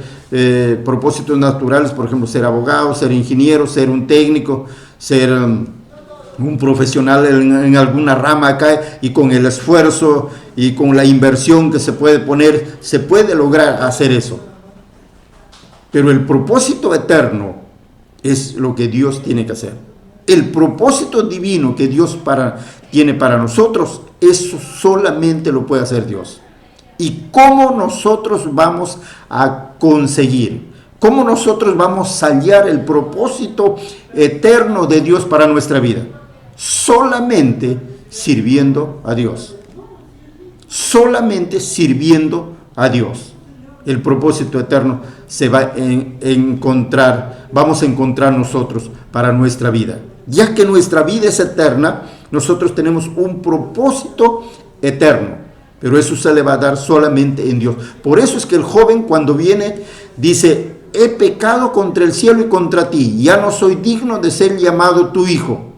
C: propósitos naturales, por ejemplo, ser abogado, ser ingeniero, ser un técnico, ser un profesional en alguna rama acá, y con el esfuerzo y con la inversión que se puede poner, se puede lograr hacer eso. Pero el propósito eterno es lo que Dios tiene que hacer. El propósito divino que Dios tiene para nosotros, eso solamente lo puede hacer Dios. ¿Y cómo nosotros vamos a conseguir? ¿Cómo nosotros vamos a hallar el propósito eterno de Dios para nuestra vida? Solamente sirviendo a Dios. Solamente sirviendo a Dios. El propósito eterno se va a encontrar, vamos a encontrar nosotros para nuestra vida. Ya que nuestra vida es eterna, nosotros tenemos un propósito eterno, pero eso se le va a dar solamente en Dios. Por eso es que el joven, cuando viene, dice: he pecado contra el cielo y contra ti, ya no soy digno de ser llamado tu hijo,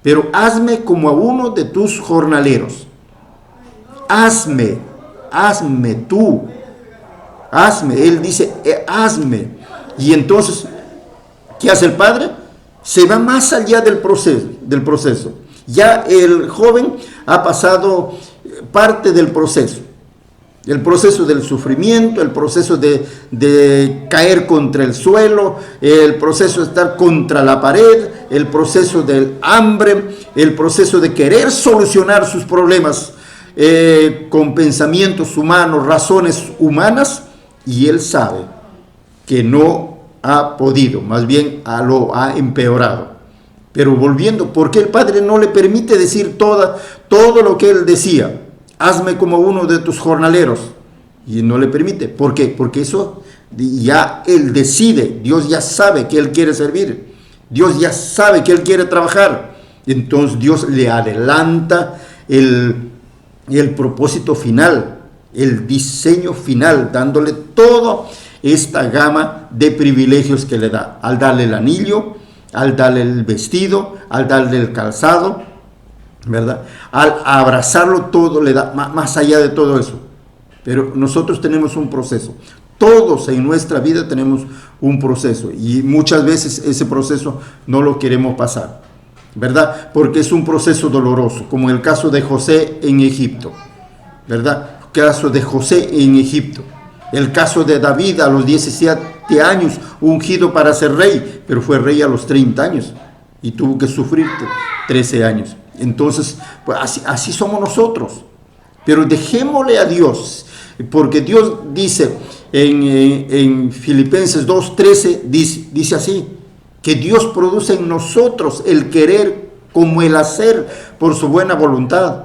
C: pero hazme como a uno de tus jornaleros. Hazme tú, hazme. Él dice: hazme. Y entonces, ¿qué hace el padre? Se va más allá del proceso. Ya el joven ha pasado parte del proceso. El proceso del sufrimiento, el proceso de caer contra el suelo, el proceso de estar contra la pared, el proceso del hambre, el proceso de querer solucionar sus problemas con pensamientos humanos, razones humanas, y él sabe que no ha podido, más bien lo ha empeorado. Pero volviendo, ¿por qué el padre no le permite decir todo lo que él decía? Hazme como uno de tus jornaleros. Y no le permite. ¿Por qué? Porque eso ya él decide. Dios ya sabe que él quiere servir. Dios ya sabe que él quiere trabajar. Entonces Dios le adelanta el propósito final, el diseño final, dándole toda esta gama de privilegios que le da. Al darle el anillo, al darle el vestido, al darle el calzado, ¿verdad? Al abrazarlo todo, le da más allá de todo eso. Pero nosotros tenemos un proceso. Todos en nuestra vida tenemos un proceso, y muchas veces ese proceso no lo queremos pasar, ¿verdad? Porque es un proceso doloroso, como el caso de José en Egipto, ¿verdad? El caso de José en Egipto. El caso de David a los 17 años, ungido para ser rey, pero fue rey a los 30 años y tuvo que sufrir 13 años. Entonces, pues así somos nosotros. Pero dejémosle a Dios, porque Dios dice en Filipenses 2:13, dice así, que Dios produce en nosotros el querer como el hacer por su buena voluntad.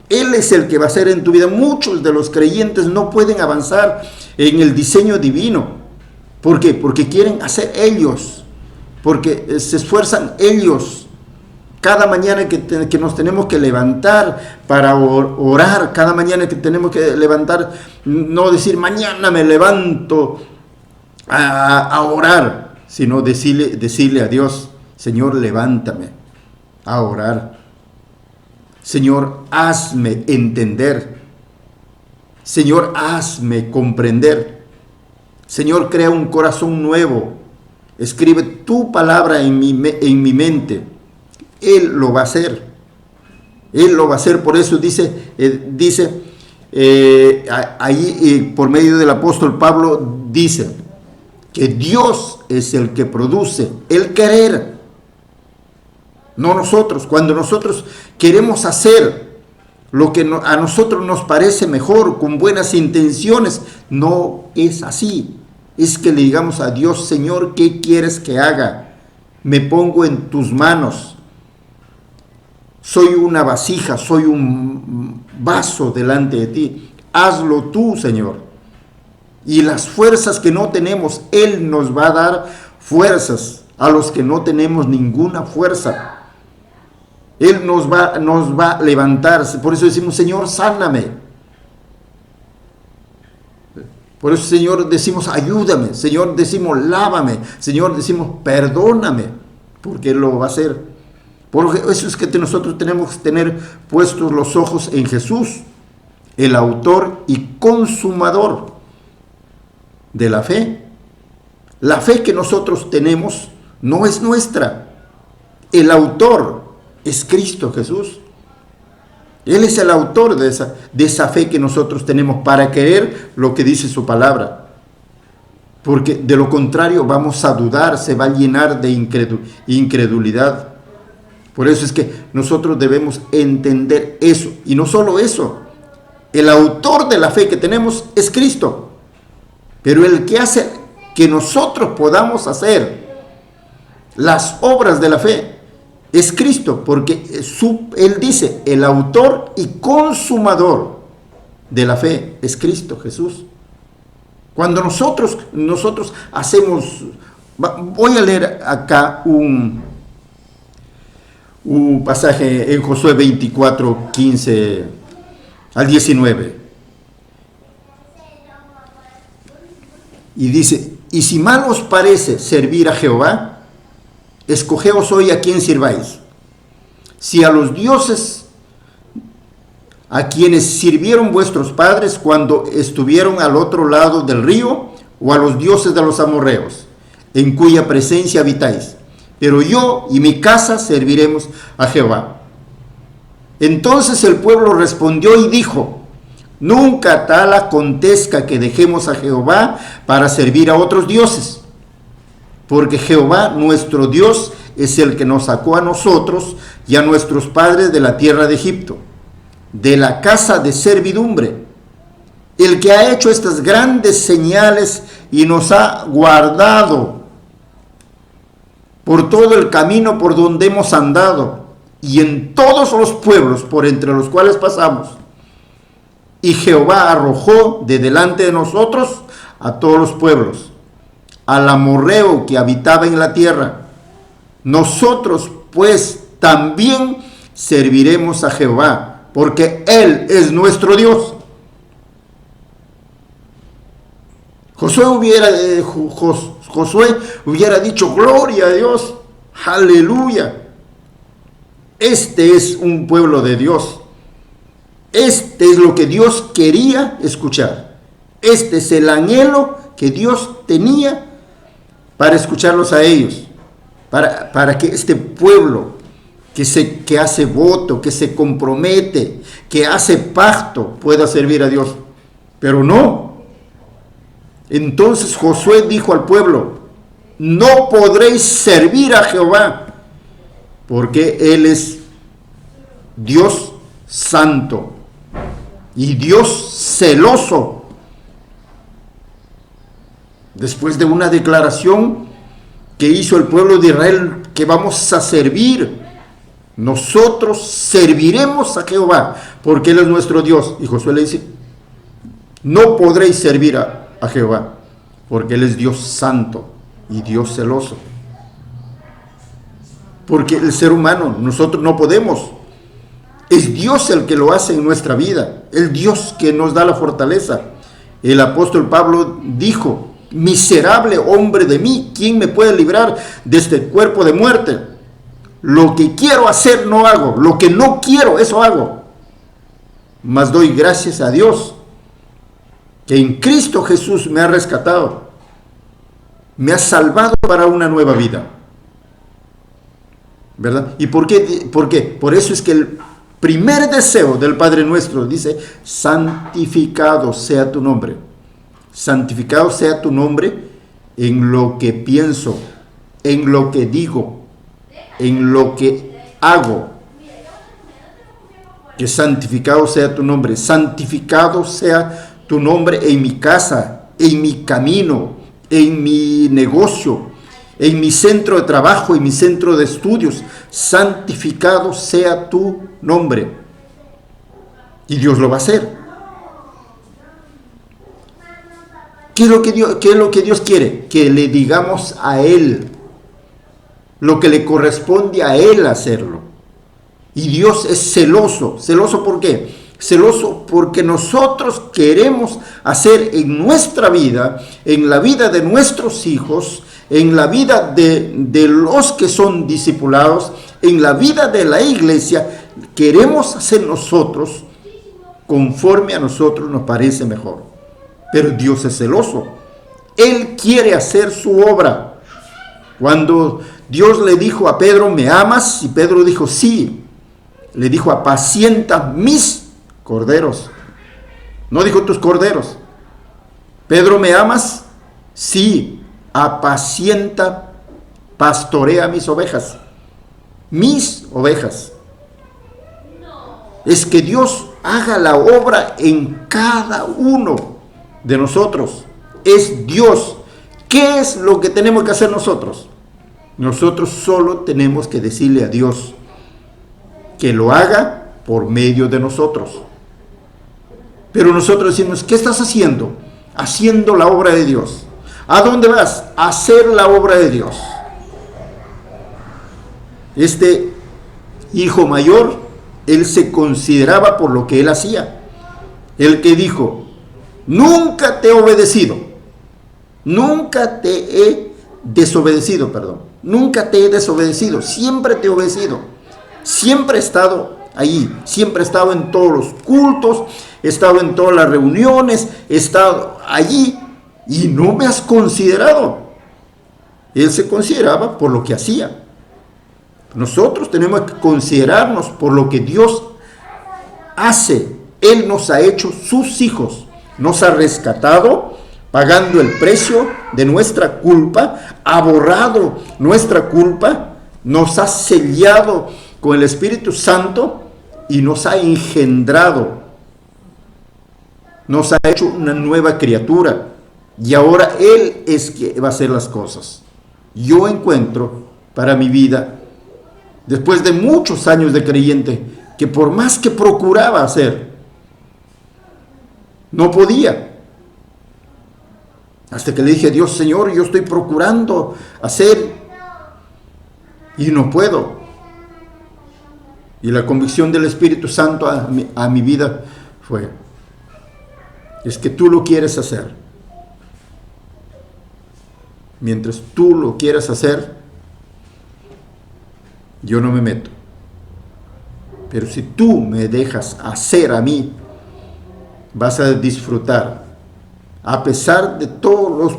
C: Él es el que va a hacer en tu vida. Muchos de los creyentes no pueden avanzar en el diseño divino. ¿Por qué? Porque quieren hacer ellos, porque se esfuerzan ellos. Cada mañana que nos tenemos que levantar para orar, cada mañana que tenemos que levantar, no decir mañana me levanto a orar, sino decirle a Dios: Señor, levántame a orar. Señor, hazme entender. Señor, hazme comprender. Señor, crea un corazón nuevo. Escribe tu palabra en mi mente. Él lo va a hacer. Él lo va a hacer. Por eso dice ahí por medio del apóstol Pablo, dice que Dios es el que produce el querer, no nosotros. Cuando nosotros queremos hacer lo que a nosotros nos parece mejor, con buenas intenciones, no es así. Es que le digamos a Dios: Señor, ¿qué quieres que haga? Me pongo en tus manos. Soy una vasija, soy un vaso delante de ti. Hazlo tú, Señor. Y las fuerzas que no tenemos, Él nos va a dar fuerzas a los que no tenemos ninguna fuerza. Él nos va a levantar. Por eso decimos: Señor, sáname. Por eso, Señor, decimos: ayúdame. Señor, decimos: lávame. Señor, decimos: perdóname. porque Él lo va a hacer. Por eso es que nosotros tenemos que tener puestos los ojos en Jesús, el autor y consumador de la fe. La fe que nosotros tenemos no es nuestra. El autor es Cristo Jesús. Él es el autor de esa fe que nosotros tenemos para creer lo que dice su palabra. Porque de lo contrario vamos a dudar, se va a llenar de incredulidad. Por eso es que nosotros debemos entender eso. Y no solo eso, el autor de la fe que tenemos es Cristo. Pero el que hace que nosotros podamos hacer las obras de la fe es Cristo, porque Él dice, el autor y consumador de la fe es Cristo Jesús. Cuando nosotros hacemos, voy a leer acá un pasaje en Josué 24, 15 al 19. Y dice, y si mal os parece servir a Jehová, escogeos hoy a quién sirváis. Si a los dioses a quienes sirvieron vuestros padres cuando estuvieron al otro lado del río, o a los dioses de los amorreos, en cuya presencia habitáis. Pero yo y mi casa serviremos a Jehová. Entonces el pueblo respondió y dijo, nunca tal acontezca que dejemos a Jehová para servir a otros dioses. Porque Jehová nuestro Dios es el que nos sacó a nosotros y a nuestros padres de la tierra de Egipto, de la casa de servidumbre, el que ha hecho estas grandes señales y nos ha guardado por todo el camino por donde hemos andado y en todos los pueblos por entre los cuales pasamos. Y Jehová arrojó de delante de nosotros a todos los pueblos, al amorreo que habitaba en la tierra. Nosotros pues también serviremos a Jehová, porque Él es nuestro Dios. Josué hubiera dicho, gloria a Dios, aleluya. Este es un pueblo de Dios. Este es lo que Dios quería escuchar. Este es el anhelo que Dios tenía para escucharlos a ellos. Para que este pueblo que hace voto, que se compromete, que hace pacto, pueda servir a Dios. Pero no. Entonces Josué dijo al pueblo, no podréis servir a Jehová, porque Él es Dios santo y Dios celoso. Después de una declaración que hizo el pueblo de Israel, que vamos a servir, nosotros serviremos a Jehová, porque Él es nuestro Dios. Y Josué le dice, no podréis servir a Jehová, porque Él es Dios santo y Dios celoso. Porque el ser humano, nosotros no podemos. Es Dios el que lo hace en nuestra vida, el Dios que nos da la fortaleza. El apóstol Pablo dijo, miserable hombre de mí, ¿quién me puede librar de este cuerpo de muerte? Lo que quiero hacer no hago, lo que no quiero, eso hago. Mas doy gracias a Dios, que en Cristo Jesús me ha rescatado, me ha salvado para una nueva vida. ¿Verdad? ¿Y por qué? Por eso es que el primer deseo del Padre Nuestro dice, santificado sea tu nombre. Santificado sea tu nombre en lo que pienso, en lo que digo, en lo que hago. Que santificado sea tu nombre. Santificado sea tu nombre en mi casa, en mi camino, en mi negocio, en mi centro de trabajo, en mi centro de estudios. Santificado sea tu nombre. Y Dios lo va a hacer. ¿Qué es lo que Dios quiere? Que le digamos a Él lo que le corresponde a Él hacerlo. Y Dios es celoso. ¿Celoso por qué? Celoso porque nosotros queremos hacer en nuestra vida, en la vida de nuestros hijos, en la vida de los que son discipulados, en la vida de la iglesia, queremos hacer nosotros conforme a nosotros nos parece mejor. Pero Dios es celoso. Él quiere hacer su obra. Cuando Dios le dijo a Pedro, ¿me amas? Y Pedro dijo, sí. Le dijo, apacienta mis corderos. No dijo tus corderos. Pedro, ¿me amas? Sí. Apacienta, pastorea mis ovejas. Mis ovejas. Es que Dios haga la obra en cada uno de nosotros. Es Dios. ¿Qué es lo que tenemos que hacer nosotros? Nosotros solo tenemos que decirle a Dios que lo haga por medio de nosotros. Pero nosotros decimos, ¿qué estás haciendo? Haciendo la obra de Dios. ¿A dónde vas? A hacer la obra de Dios. Este hijo mayor, él se consideraba por lo que él hacía. El que dijo, nunca te he obedecido. Nunca te he desobedecido, Nunca te he desobedecido. Siempre te he obedecido. Siempre he estado allí. Siempre he estado en todos los cultos. He estado en todas las reuniones. He estado allí. Y no me has considerado. Él se consideraba por lo que hacía. Nosotros tenemos que considerarnos por lo que Dios hace. Él nos ha hecho sus hijos. Nos ha rescatado pagando el precio de nuestra culpa, ha borrado nuestra culpa, nos ha sellado con el Espíritu Santo y nos ha engendrado. Nos ha hecho una nueva criatura y ahora Él es quien va a hacer las cosas. Yo encuentro para mi vida, después de muchos años de creyente, que por más que procuraba hacer, no podía. Hasta que le dije a Dios, Señor, yo estoy procurando hacer y no puedo. Y la convicción del Espíritu Santo a mi vida fue, es que tú lo quieres hacer. Mientras tú lo quieras hacer, yo no me meto. Pero si tú me dejas hacer a mí, vas a disfrutar. A pesar de todos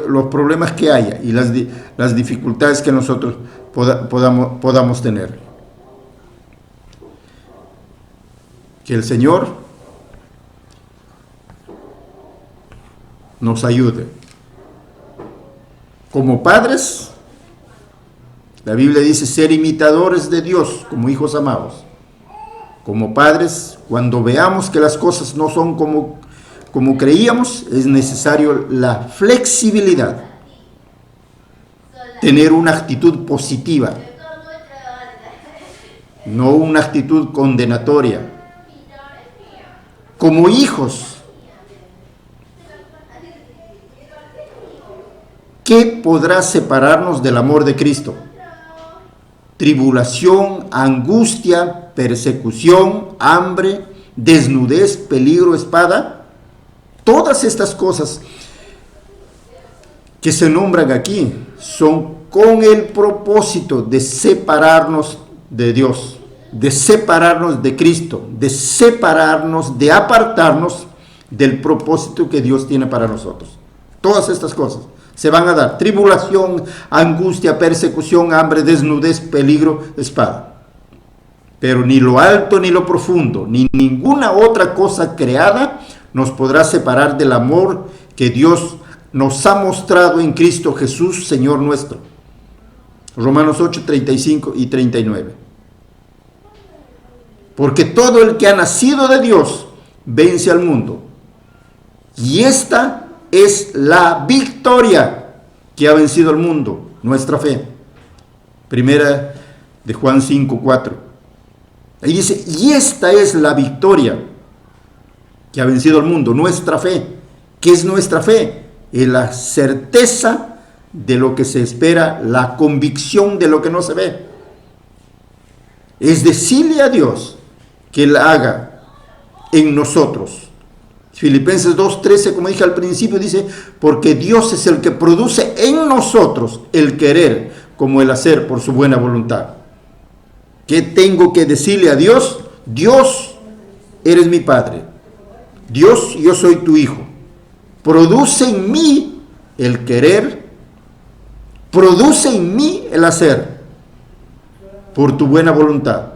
C: los problemas que haya y las dificultades que nosotros podamos tener. Que el Señor nos ayude. Como padres, la Biblia dice ser imitadores de Dios como hijos amados. Como padres, cuando veamos que las cosas no son como creíamos, es necesario la flexibilidad, tener una actitud positiva, no una actitud condenatoria. Como hijos, ¿qué podrá separarnos del amor de Cristo? Tribulación, angustia, persecución, hambre, desnudez, peligro, espada. Todas estas cosas que se nombran aquí son con el propósito de separarnos de Dios, de separarnos de Cristo, de separarnos, de apartarnos del propósito que Dios tiene para nosotros. Todas estas cosas se van a dar: tribulación, angustia, persecución, hambre, desnudez, peligro, espada. Pero ni lo alto ni lo profundo, ni ninguna otra cosa creada nos podrá separar del amor que Dios nos ha mostrado en Cristo Jesús, Señor nuestro. Romanos 8, 35 y 39. Porque todo el que ha nacido de Dios vence al mundo. Y esta es la victoria que ha vencido al mundo, nuestra fe. Primera de Juan 5, 4. Ahí dice, y esta es la victoria que ha vencido al mundo, nuestra fe. ¿Qué es nuestra fe? Es la certeza de lo que se espera, la convicción de lo que no se ve. Es decirle a Dios que Él haga en nosotros Filipenses 2:13, como dije al principio, dice, porque Dios es el que produce en nosotros el querer como el hacer por su buena voluntad. ¿Qué tengo que decirle a Dios? Dios, eres mi Padre. Dios, yo soy tu Hijo. Produce en mí el querer, produce en mí el hacer por tu buena voluntad.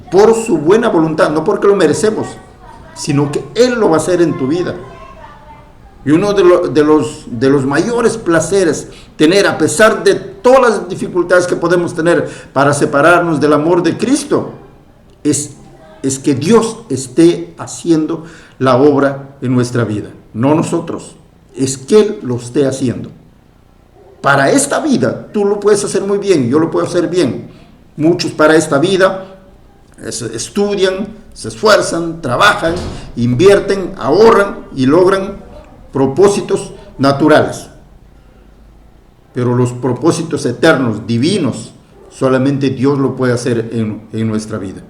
C: Por su buena voluntad, no porque lo merecemos, sino que Él lo va a hacer en tu vida. Y uno de los mayores placeres tener, a pesar de todas las dificultades que podemos tener para separarnos del amor de Cristo, es que Dios esté haciendo la obra en nuestra vida, no nosotros, es que Él lo esté haciendo. Para esta vida, tú lo puedes hacer muy bien, yo lo puedo hacer bien. Muchos para esta vida estudian, se esfuerzan, trabajan, invierten, ahorran y logran propósitos naturales. Pero los propósitos eternos, divinos, solamente Dios lo puede hacer en nuestra vida.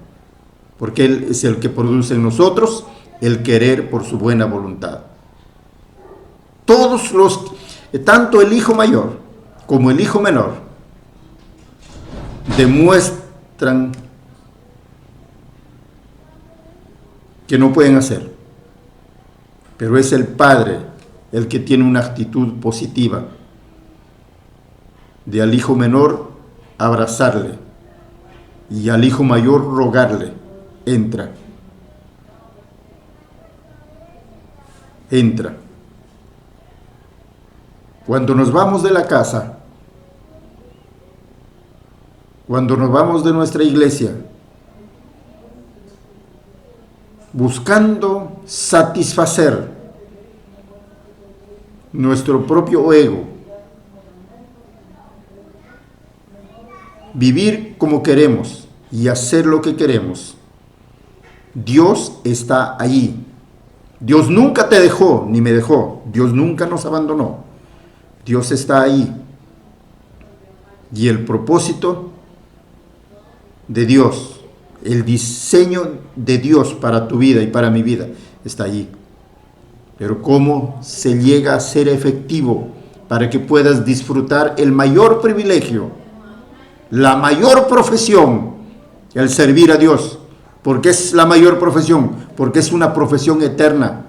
C: Porque Él es el que produce en nosotros el querer por su buena voluntad. Tanto el hijo mayor como el hijo menor, demuestran que no pueden hacer, pero es el padre el que tiene una actitud positiva de al hijo menor abrazarle y al hijo mayor rogarle, entra. Cuando nos vamos de la casa, cuando nos vamos de nuestra iglesia, buscando satisfacer nuestro propio ego, vivir como queremos y hacer lo que queremos, Dios está allí. Dios nunca te dejó, ni me dejó. Dios nunca nos abandonó. Dios está ahí. Y el propósito de Dios, el diseño de Dios para tu vida y para mi vida está allí. Pero ¿cómo se llega a ser efectivo para que puedas disfrutar el mayor privilegio, la mayor profesión, el servir a Dios? Porque es la mayor profesión, porque es una profesión eterna.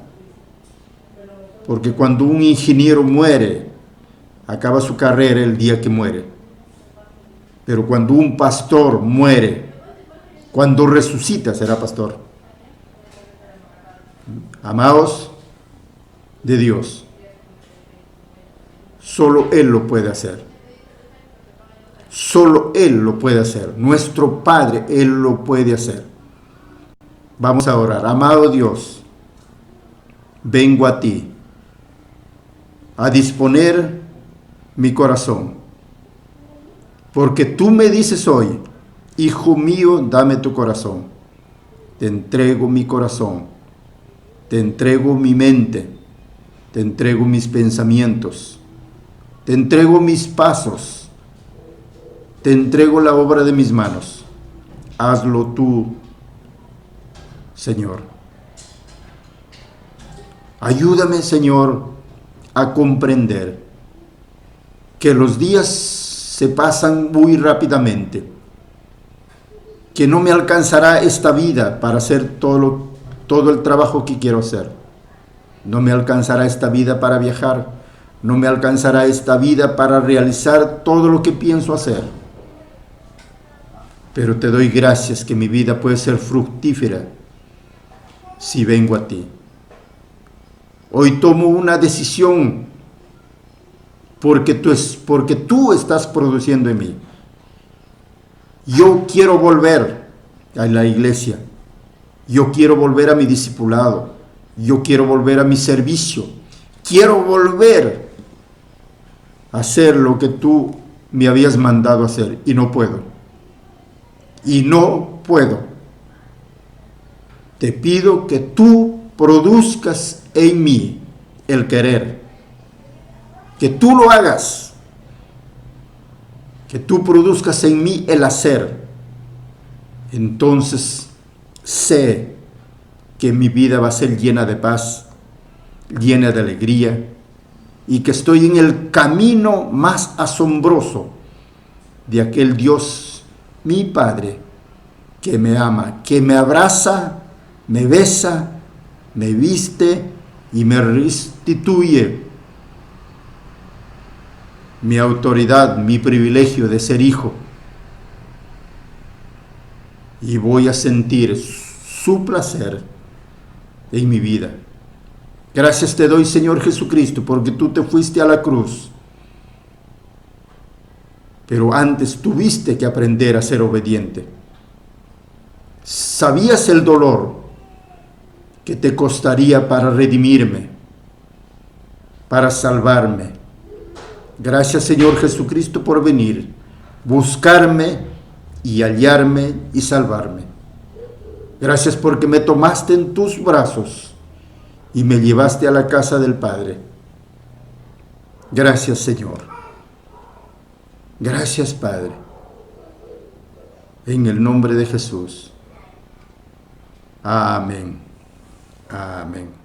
C: Porque cuando un ingeniero muere, acaba su carrera el día que muere. Pero cuando un pastor muere, cuando resucita, será pastor. Amados de Dios, solo Él lo puede hacer. Solo Él lo puede hacer. Nuestro Padre, Él lo puede hacer. Vamos a orar. Amado Dios, vengo a ti a disponer mi corazón, porque tú me dices hoy, hijo mío, dame tu corazón. Te entrego mi corazón, te entrego mi mente, te entrego mis pensamientos, te entrego mis pasos, te entrego la obra de mis manos. Hazlo tú, Señor. Ayúdame, Señor, a comprender que los días se pasan muy rápidamente, que no me alcanzará esta vida para hacer todo el trabajo que quiero hacer. No me alcanzará esta vida para viajar, no me alcanzará esta vida para realizar todo lo que pienso hacer. Pero te doy gracias que mi vida puede ser fructífera si vengo a ti. Hoy tomo una decisión porque tú estás produciendo en mí. Yo quiero volver a la iglesia. Yo quiero volver a mi discipulado. Yo quiero volver a mi servicio. Quiero volver a hacer lo que tú me habías mandado hacer y no puedo. Y no puedo. Te pido que tú produzcas en mí el querer, que tú lo hagas, que tú produzcas en mí el hacer. Entonces sé que mi vida va a ser llena de paz, llena de alegría y que estoy en el camino más asombroso de aquel Dios, mi Padre, que me ama, que me abraza, me besa, me viste y me restituye mi autoridad, mi privilegio de ser hijo. Y voy a sentir su placer en mi vida. Gracias te doy, Señor Jesucristo, porque tú te fuiste a la cruz. Pero antes tuviste que aprender a ser obediente. Sabías el dolor que te costaría para redimirme, para salvarme. Gracias, Señor Jesucristo, por venir, buscarme y hallarme y salvarme. Gracias porque me tomaste en tus brazos y me llevaste a la casa del Padre. Gracias, Señor. Gracias, Padre. En el nombre de Jesús. Amén. Amén.